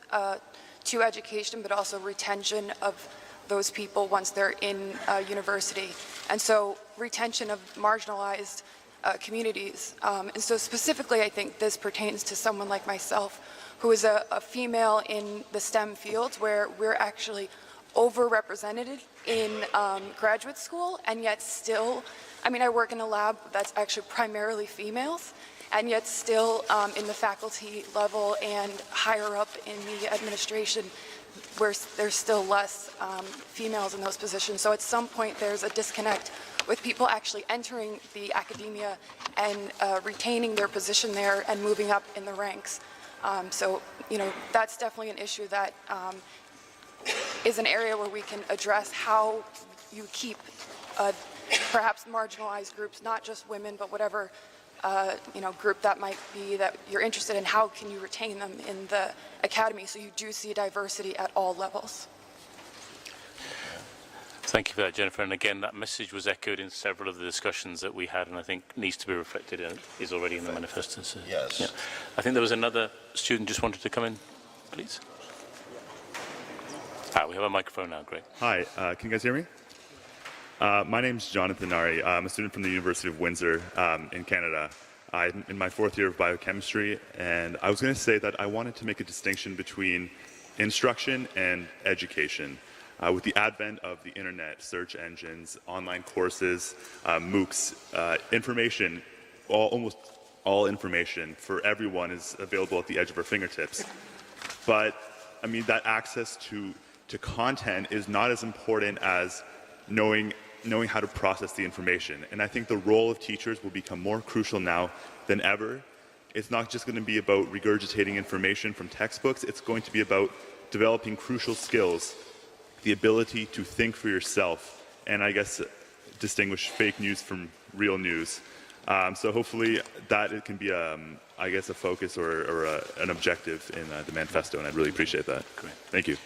to education, but also retention of those people once they're in university. And so retention of marginalized communities. And so specifically, I think this pertains to someone like myself, who is a female in the STEM fields, where we're actually overrepresented in graduate school, and yet still, I mean, I work in a lab that's actually primarily females, and yet still in the faculty level and higher up in the administration, where there's still less females in those positions. So at some point there's a disconnect with people actually entering the academia and retaining their position there and moving up in the ranks. So, you know, that's definitely an issue that is an area where we can address how you keep perhaps marginalized groups, not just women, but whatever you know, group that might be that you're interested in, how can you retain them in the academy so you do see diversity at all levels? Thank you for that, Jennifer. And again, that message was echoed in several of the discussions that we had, and I think needs to be reflected and is already in the manifesto. So, yes. Yeah. I think there was another student just wanted to come in, please. We have a microphone now, great. Hi, can you guys hear me? My name's Jonathan Nari. I'm a student from the University of Windsor in Canada. I'm in my 4th year of biochemistry, and I was going to say that I wanted to make a distinction between instruction and education. With the advent of the internet, search engines, online courses, MOOCs, information, almost all information for everyone is available at the edge of our fingertips. But, I mean, that access to content is not as important as knowing how to process the information. And I think the role of teachers will become more crucial now than ever. It's not just going to be about regurgitating information from textbooks, it's going to be about developing crucial skills, the ability to think for yourself, and I guess distinguish fake news from real news. So hopefully that it can be, I guess, a focus or an objective in the manifesto, and I'd really appreciate that. Great. Thank you.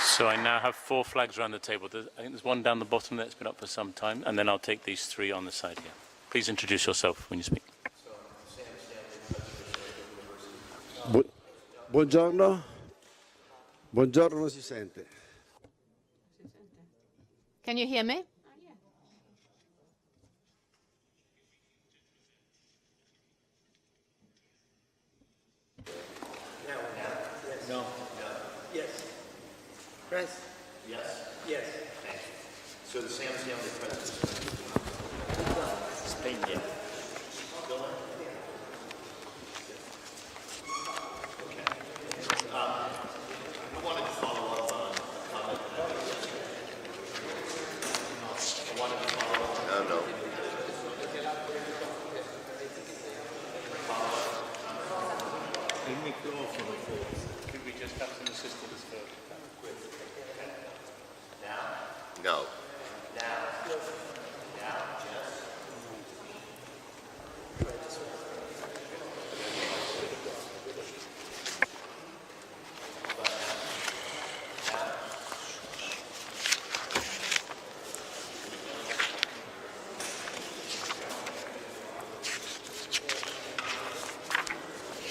So I now have 4 flags around the table. I think there's one down the bottom that's been up for some time, and then I'll take these 3 on the side here. Please introduce yourself when you speak. Buongiorno. Buongiorno, non si sente. Can you hear me? No. Yes. Press. Yes. Yes. So the Sam's the only president. Spain, yeah. I wanted to follow up on a comment that I made yesterday. I wanted to follow up. No. Could we just have some assistance for No.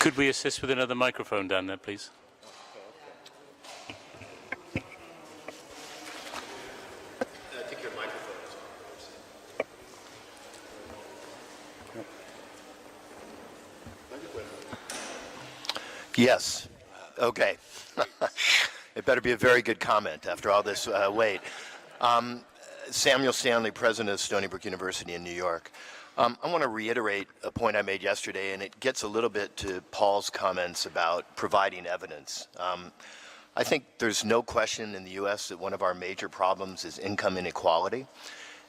Could we assist with another microphone down there, please? I think your microphone is on. Yes. Okay. It better be a very good comment after all this wait. Samuel Stanley, president of Stony Brook University in New York. I want to reiterate a point I made yesterday, and it gets a little bit to Paul's comments about providing evidence. I think there's no question in the U.S. that one of our major problems is income inequality,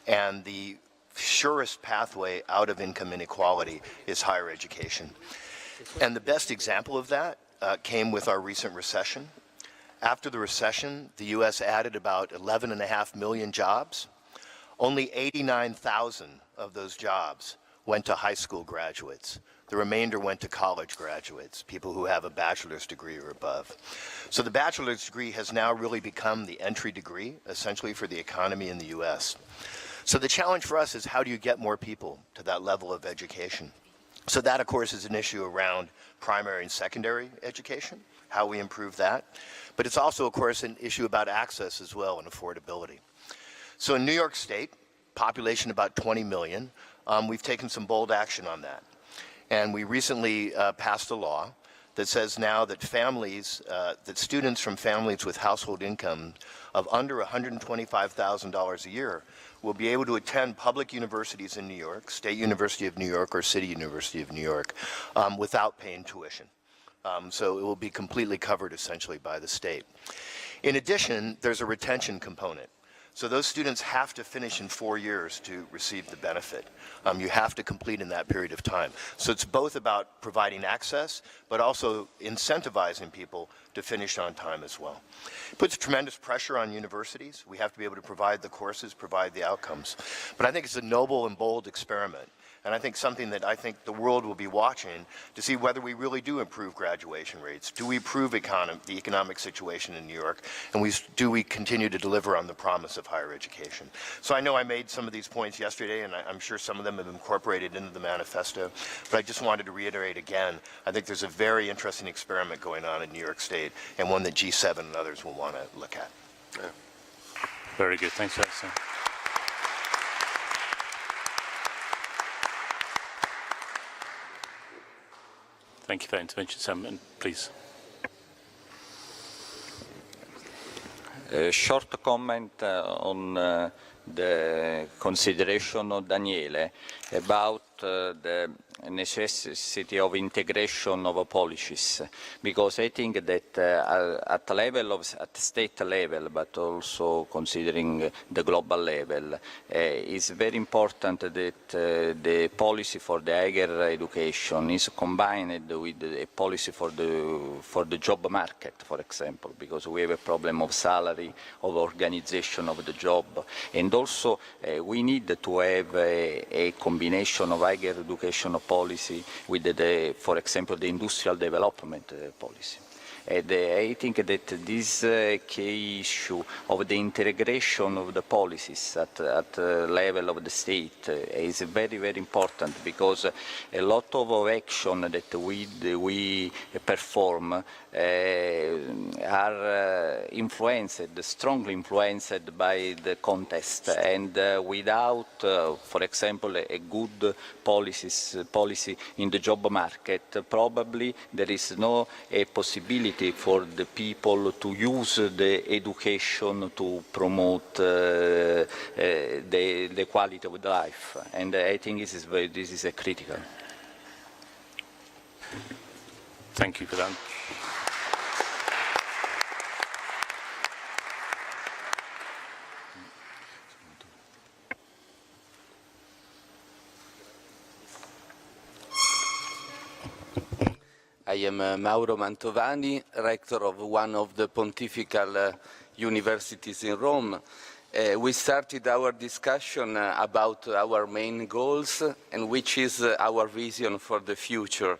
and the surest pathway out of income inequality is higher education. And the best example of that came with our recent recession. After the recession, the U.S. added about 11.5 million jobs. Only 89,000 of those jobs went to high school graduates. The remainder went to college graduates, people who have a bachelor's degree or above. So the bachelor's degree has now really become the entry degree, essentially, for the economy in the U.S. So the challenge for us is, how do you get more people to that level of education? So that, of course, is an issue around primary and secondary education, how we improve that. But it's also, of course, an issue about access as well and affordability. So in New York State, population about 20 million, we've taken some bold action on that. And we recently passed a law that says now that families, that students from families with household income of under $125,000 a year will be able to attend public universities in New York, State University of New York or City University of New York, without paying tuition. So it will be completely covered essentially by the state. In addition, there's a retention component. So those students have to finish in 4 years to receive the benefit. You have to complete in that period of time. So it's both about providing access, but also incentivizing people to finish on time as well. It puts tremendous pressure on universities. We have to be able to provide the courses, provide the outcomes. But I think it's a noble and bold experiment. And I think something that I think the world will be watching to see whether we really do improve graduation rates. Do we improve the economic situation in New York? And do we continue to deliver on the promise of higher education? So I know I made some of these points yesterday, and I'm sure some of them have been incorporated into the manifesto. But I just wanted to reiterate again, I think there's a very interesting experiment going on in New York State, and one that G7 and others will want to look at. Yeah. Very good. Thanks, Alison. Thank you for that intervention, Sam. Please. A short comment on the consideration of Daniele about the necessity of integration of policies, because I think that at state level, but also considering the global level, it's very important that the policy for the higher education is combined with a policy for the job market, for example, because we have a problem of salary, of organization of the job, and also we need to have a combination of higher education policy with, for example, the industrial development policy. And I think that this key issue of the integration of the policies at the level of the state is very, very important, because a lot of action that we perform are strongly influenced by the context, and without, for example, a good policy in the job market, probably there is no possibility for the people to use the education to promote the quality of life, and I think this is critical. Thank you for that. I am Mauro Mantovani, rector of one of the pontifical universities in Rome. We started our discussion about our main goals and which is our vision for the future.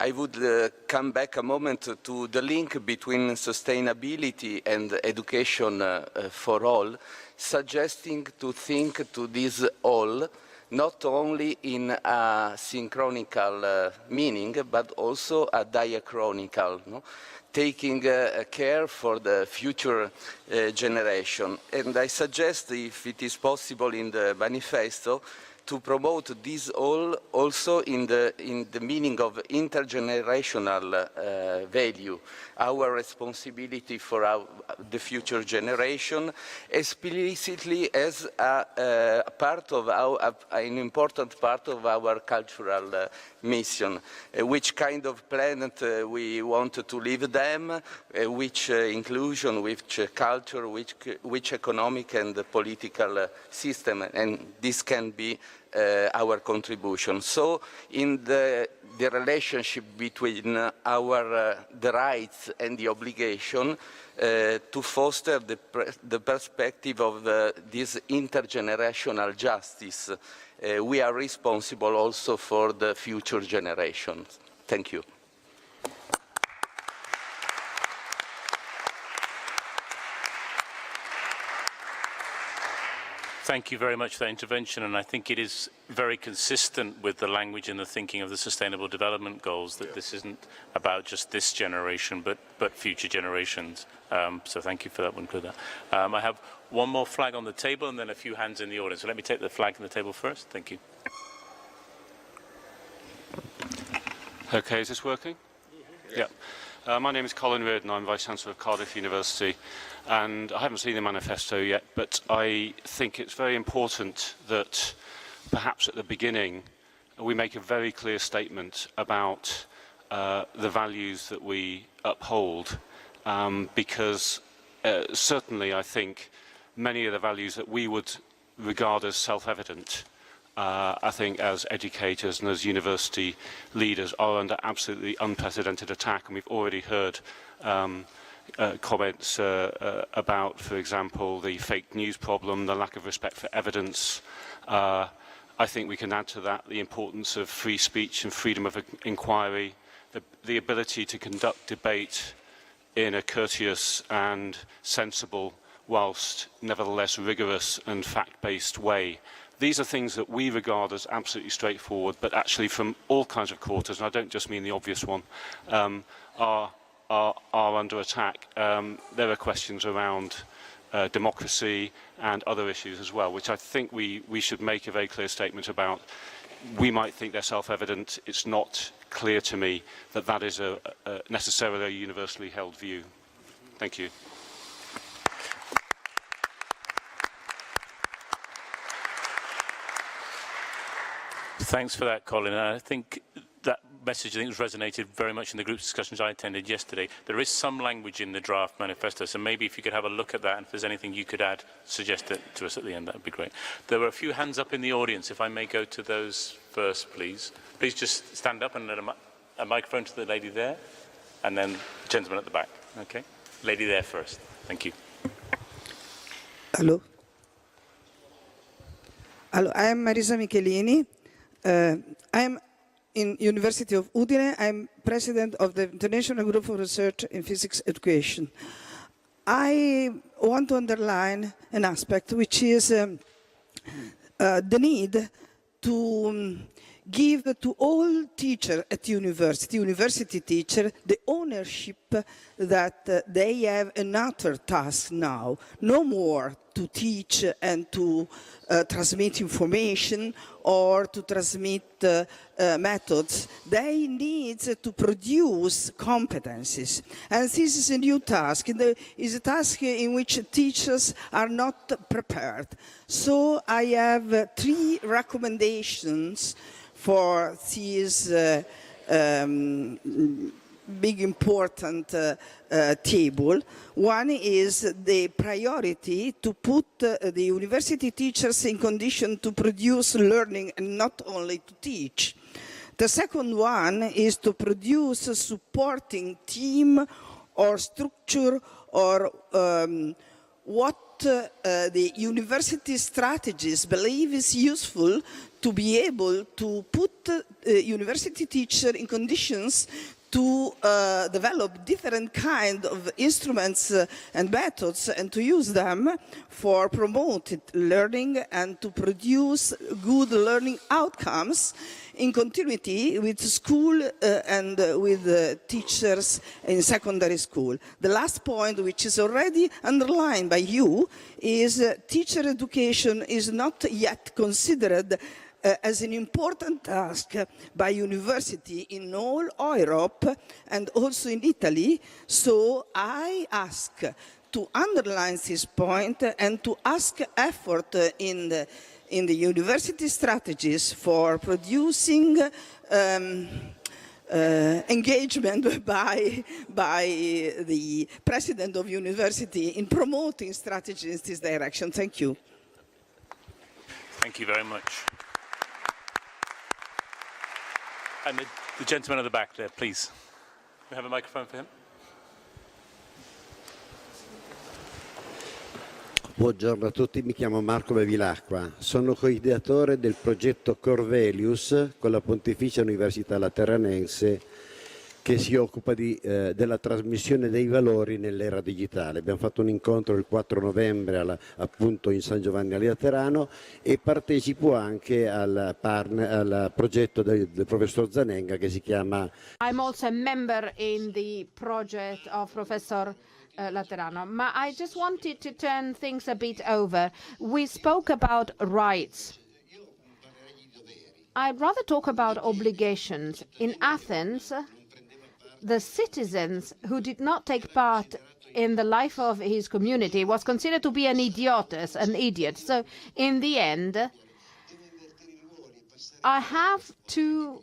I would come back a moment to the link between sustainability and education for all, suggesting to think to this all not only in a synchronical meaning, but also a diachronical, no? Taking care for the future generation. And I suggest, if it is possible in the manifesto, to promote this all also in the meaning of intergenerational value, our responsibility for the future generation, explicitly as a part of an important part of our cultural mission. Which kind of planet we want to leave them, which inclusion, which culture, which economic and political system, and this can be our contribution. So in the relationship between the rights and the obligation, to foster the perspective of this intergenerational justice, we are responsible also for the future generations. Thank you. Thank you very much for that intervention, and I think it is very consistent with the language and the thinking of the Sustainable Development Goals that this isn't about just this generation, but future generations. So thank you for that one, Claudia. I have one more flag on the table and then a few hands in the audience. So let me take the flag on the table first. Thank you. Okay, is this working? Yeah. My name is Colin Reardon. I'm Vice-Chancellor of Cardiff University, and I haven't seen the manifesto yet, but I think it's very important that perhaps at the beginning we make a very clear statement about the values that we uphold, because certainly I think many of the values that we would regard as self-evident, I think as educators and as university leaders are under absolutely unprecedented attack, and we've already heard comments about, for example, the fake news problem, the lack of respect for evidence. I think we can add to that the importance of free speech and freedom of inquiry, the ability to conduct debate in a courteous and sensible, whilst nevertheless rigorous and fact-based way. These are things that we regard as absolutely straightforward, but actually from all kinds of quarters, and I don't just mean the obvious one, are under attack. There are questions around democracy and other issues as well, which I think we should make a very clear statement about. We might think they're self-evident. It's not clear to me that that is necessarily a universally held view. Thank you. Thanks for that, Colin. I think that message has resonated very much in the group discussions I attended yesterday. There is some language in the draft manifesto, so maybe if you could have a look at that, and if there's anything you could add, suggest it to us at the end, that would be great. There were a few hands up in the audience. If I may go to those first, please. Please just stand up and let a microphone to the lady there, and then the gentleman at the back. Okay? Lady there first. Thank you. Hello. Hello, I am Marisa Michelini. I'm in University of Udine. I'm president of the International Group for Research in Physics Education. I want to underline an aspect which is the need to give to all teachers at university teachers, the ownership that they have another task now, no more to teach and to transmit information or to transmit methods. They need to produce competencies. And this is a new task. It's a task in which teachers are not prepared. So I have 3 recommendations for this big important table. One is the priority to put the university teachers in condition to produce learning and not only to teach. The second one is to produce a supporting team or structure or what the university strategies believe is useful to be able to put university teachers in conditions to develop different kinds of instruments and methods and to use them for promoted learning and to produce good learning outcomes in continuity with school and with teachers in secondary school. The last point, which is already underlined by you, is teacher education is not yet considered as an important task by university in all Europe and also in Italy. So I ask to underline this point and to ask effort in the university strategies for producing engagement by the president of university in promoting strategies in this direction. Thank you. Thank you very much. And the gentleman at the back there, please. We have a microphone for him. Buongiorno a tutti, mi chiamo Marco Bevilacqua, sono coideatore del progetto Corvelius con la Pontificia Università Lateranense che si occupa della trasmissione dei valori nell'era digitale. Abbiamo fatto un incontro il 4 novembre appunto in San Giovanni a Laterano e partecipo anche al progetto del professor Zanenga che si chiama... I'm also a member in the project of Professor Laterano. But I just wanted to turn things a bit over. We spoke about rights. I'd rather talk about obligations. In Athens, the citizens who did not take part in the life of his community was considered to be an idiot. So in the end, I have to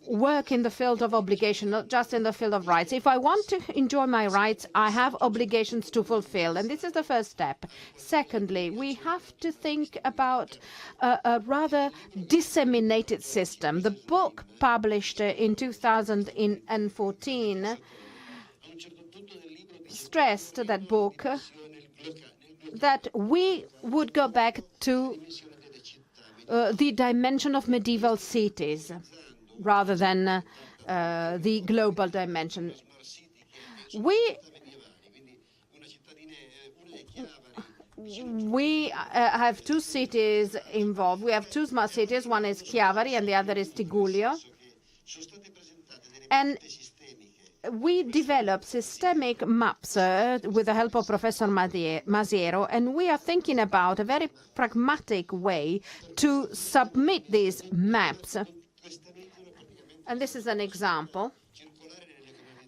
work in the field of obligation, not just in the field of rights. If I want to enjoy my rights, I have obligations to fulfill, and this is the first step. Secondly, we have to think about a rather disseminated system. The book published in 2014 stressed, that book, that we would go back to the dimension of medieval cities rather than the global dimension. We have two cities involved. We have two smart cities. One is Chiavari and the other is Tigullio. And we developed systemic maps with the help of Professor Masiero, and we are thinking about a very pragmatic way to submit these maps. And this is an example.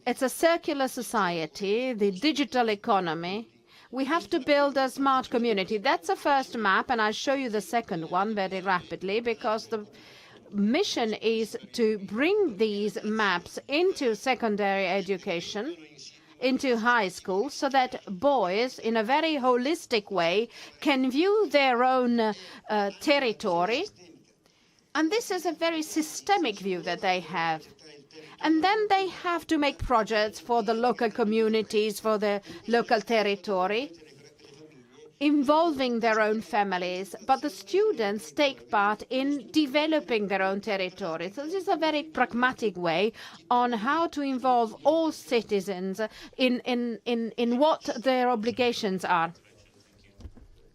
It's a circular society, the digital economy. We have to build a smart community. That's the first map, and I'll show you the second one very rapidly, because the mission is to bring these maps into secondary education, into high school, so that boys, in a very holistic way, can view their own territory. And this is a very systemic view that they have. And then they have to make projects for the local communities, for the local territory, involving their own families. But the students take part in developing their own territory. So this is a very pragmatic way on how to involve all citizens in what their obligations are.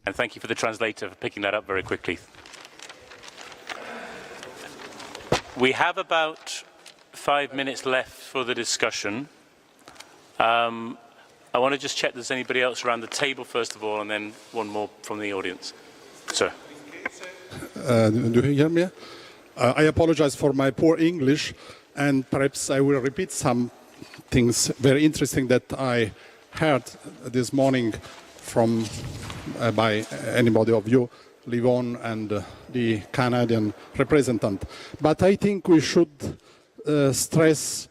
And thank you for the translator for picking that up very quickly. We have about 5 minutes left for the discussion. I want to just check there's anybody else around the table first of all, and then one more from the audience. Sir. Do you hear me? I apologize for my poor English, and perhaps I will repeat some things very interesting that I heard this morning from by anybody of you, Livon and the Canadian representative. But I think we should stress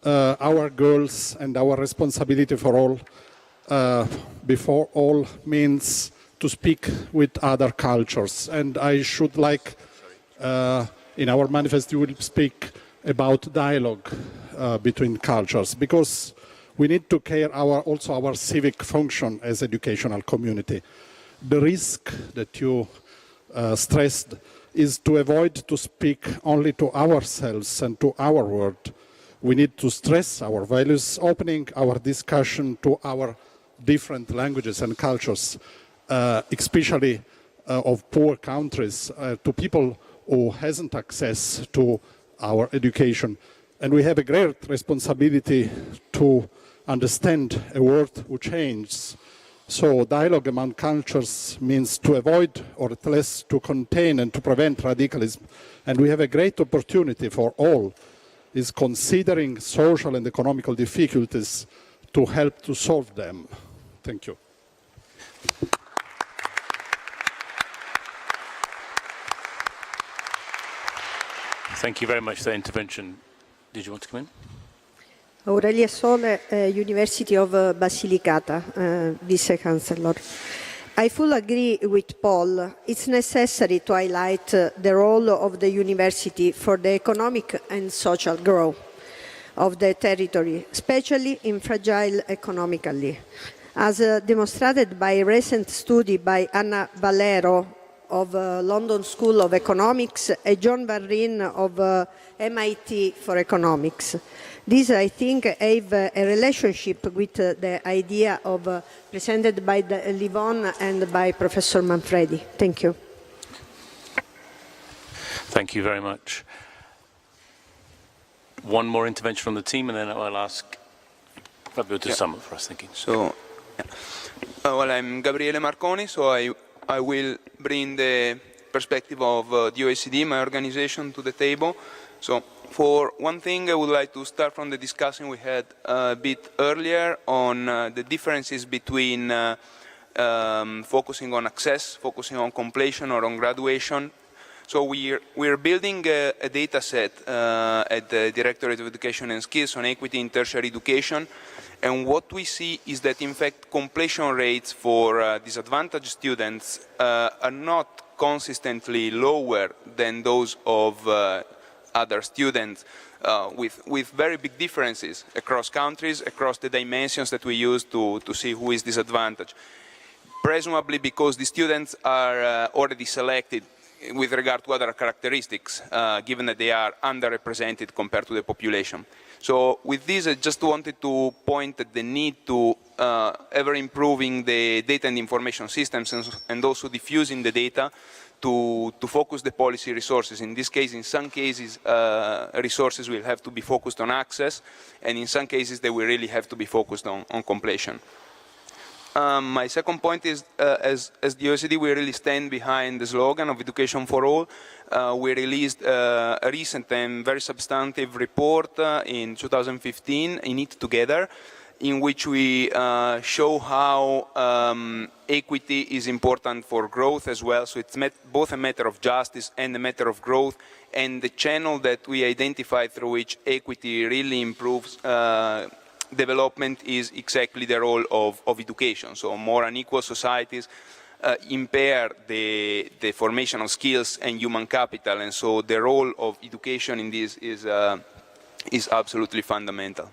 our goals and our responsibility for all. Before all means to speak with other cultures. And I should like, in our manifesto, we will speak about dialogue between cultures, because we need to care also our civic function as educational community. The risk that you stressed is to avoid to speak only to ourselves and to our world. we need to stress our values, opening our discussion to our different languages and cultures, especially of poor countries, to people who hasn't access to our education. And we have a great responsibility to understand a world who changes. So dialogue among cultures means to avoid, or at least to contain and to prevent radicalism. And we have a great opportunity for all, is considering social and economical difficulties to help to solve them. Thank you. Thank you very much for that intervention. Did you want to come in? Aurelia Sole, University of Basilicata, Vice-Chancellor. I fully agree with Paul. It's necessary to highlight the role of the university for the economic and social growth of the territory, especially in fragile economically. As demonstrated by a recent study by Anna Valero of London School of Economics and John Varrin of MIT for Economics. This, I think, have a relationship with the idea of presented by Livon and by Professor Manfredi. Thank you. Thank you very much. One more intervention from the team, and then I'll ask Fabio to sum up for us. Thank you. So, well, I'm Gabriele Marconi, so I will bring the perspective of the OECD, my organization, to the table. So, for one thing, I would like to start from the discussion we had a bit earlier on the differences between focusing on access, focusing on completion or on graduation. So we're building a data set at the Directorate of Education and Skills on equity in tertiary education. And what we see is that, in fact, completion rates for disadvantaged students are not consistently lower than those of other students, with very big differences across countries, across the dimensions that we use to see who is disadvantaged. Presumably because the students are already selected with regard to other characteristics, given that they are underrepresented compared to the population. So with this, I just wanted to point at the need to ever improving the data and information systems and also diffusing the data to focus the policy resources. In this case, in some cases, resources will have to be focused on access, and in some cases, they will really have to be focused on completion. My second point is, as the OECD, we really stand behind the slogan of Education for All. We released a recent and very substantive report in 2015, In It Together, in which we show how equity is important for growth as well. So it's both a matter of justice and a matter of growth, and the channel that we identify through which equity really improves development is exactly the role of education. So more unequal societies impair the formation of skills and human capital, and so the role of education in this is absolutely fundamental.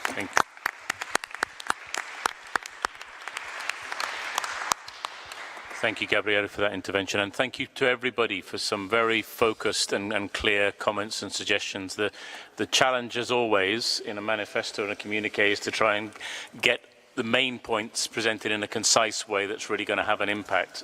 Thank you. Thank you, Gabriele, for that intervention, and thank you to everybody for some very focused and clear comments and suggestions. The challenge, as always, in a manifesto and a communique is to try and get the main points presented in a concise way that's really going to have an impact.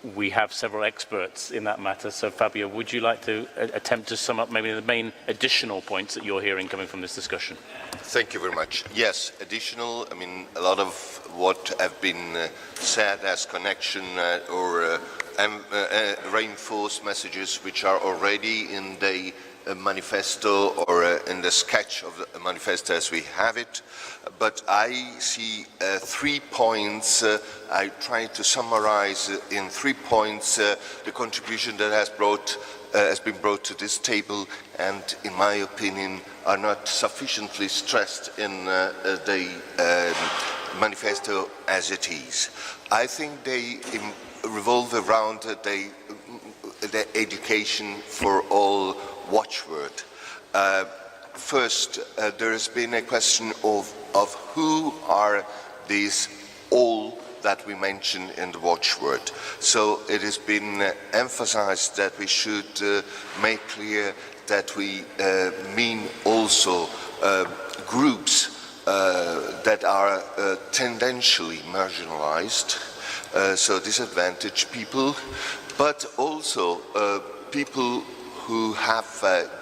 We have several experts in that matter, so Fabio, would you like to attempt to sum up maybe the main additional points that you're hearing coming from this discussion? Thank you very much. Yes, additional, I mean, a lot of what have been said as connection or reinforced messages which are already in the manifesto or in the sketch of the manifesto as we have it. But I see 3 points. I try to summarize in 3 points the contribution that has been brought to this table, and in my opinion are not sufficiently stressed in the manifesto as it is. I think they revolve around the education for all watchword. First, there has been a question of who are these all that we mention in the watchword. So it has been emphasized that we should make clear that we mean also groups that are tendentially marginalized, so disadvantaged people, but also people who have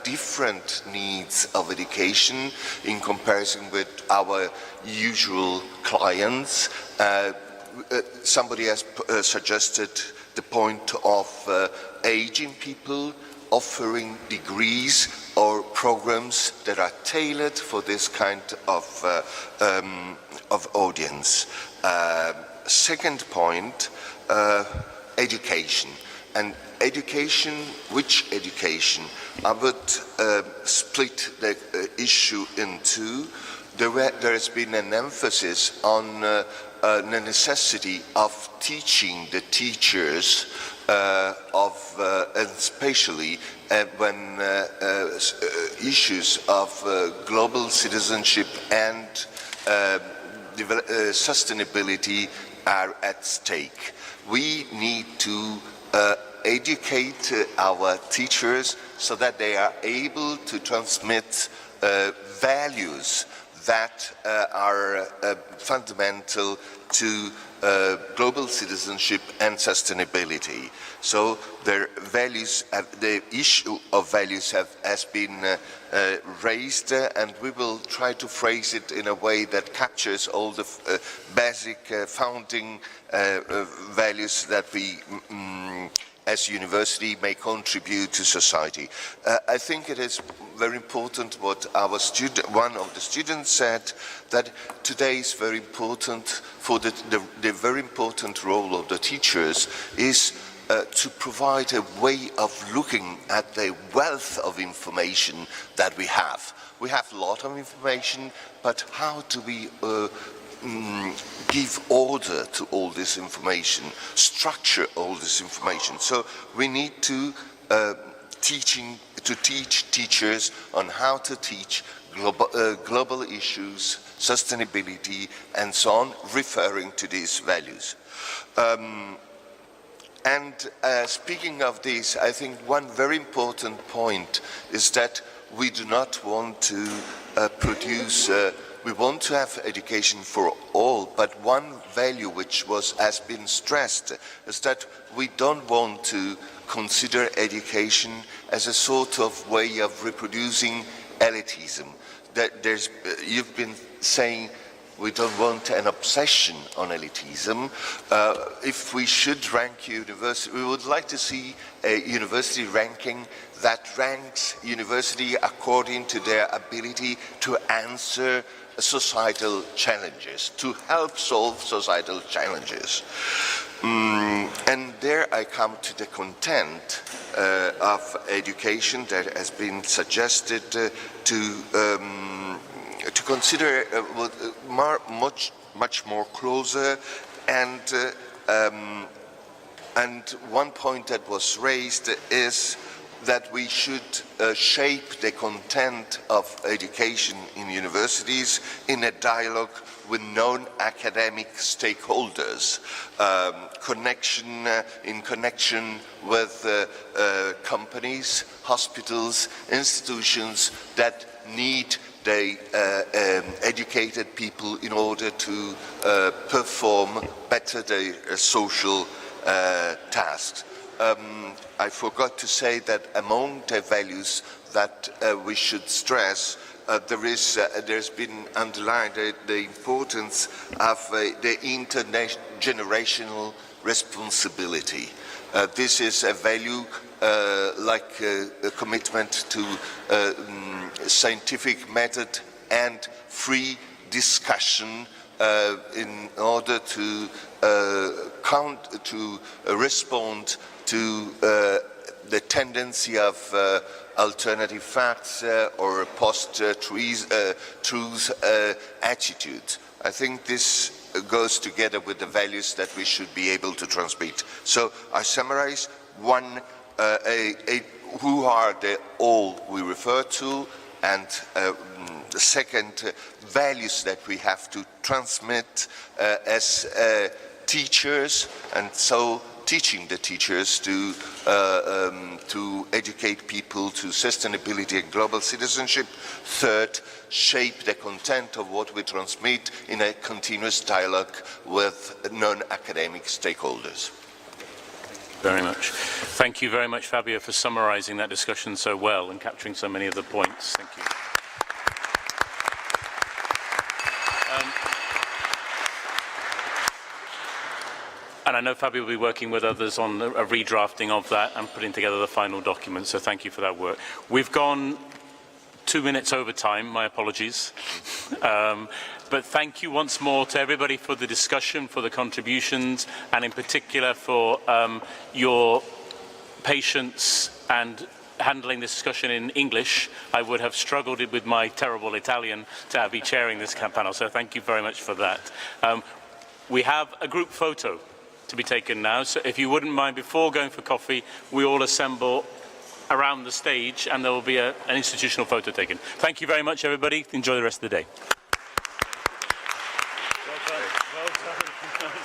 different needs of education in comparison with our usual clients. Somebody has suggested the point of aging people, offering degrees or programs that are tailored for this kind of audience. Second point, education. And education, which education? I would split the issue in two. There has been an emphasis on the necessity of teaching the teachers and especially when issues of global citizenship and sustainability are at stake. We need to educate our teachers so that they are able to transmit values that are fundamental to global citizenship and sustainability. So their values, the issue of values has been raised, and we will try to phrase it in a way that captures all the basic founding values that we as university may contribute to society. I think it is very important what our one of the students said, that today is very important for the very important role of the teachers is to provide a way of looking at the wealth of information that we have. We have a lot of information, but how do we give order to all this information, structure all this information? So we need to teach teachers on how to teach global issues, sustainability, and so on, referring to these values. Speaking of this, I think one very important point is that we do not want to produce we want to have education for all, but one value which has been stressed is that we don't want to consider education as a sort of way of reproducing elitism. You've been saying we don't want an obsession on elitism. If we should rank university, we would like to see a university ranking that ranks university according to their ability to answer societal challenges, to help solve societal challenges. And there I come to the content of education that has been suggested to consider much more closer, and one point that was raised is that we should shape the content of education in universities in a dialogue with non-academic stakeholders, in connection with companies, hospitals, institutions that need the educated people in order to perform better their social tasks. I forgot to say that among the values that we should stress, there's been underlined the importance of the intergenerational responsibility. This is a value like a commitment to scientific method and free discussion in order to respond to the tendency of alternative facts or post-truth attitude. I think this goes together with the values that we should be able to transmit. So I summarize: one, who are the all we refer to, and the second, values that we have to transmit as teachers, and so teaching the teachers to educate people to sustainability and global citizenship. Third, shape the content of what we transmit in a continuous dialogue with non-academic stakeholders. Very much. Thank you very much, Fabio, for summarizing that discussion so well and capturing so many of the points. Thank you. And I know Fabio will be working with others on a redrafting of that and putting together the final document, so thank you for that work. We've gone 2 minutes over time, my apologies. But thank you once more to everybody for the discussion, for the contributions, and in particular for your patience and handling this discussion in English. I would have struggled with my terrible Italian to be chairing this panel, so thank you very much for that. We have a group photo to be taken now, so if you wouldn't mind, before going for coffee, we all assemble around the stage and there will be an institutional photo taken. Thank you very much, everybody. Enjoy the rest of the day. Well done. Well done.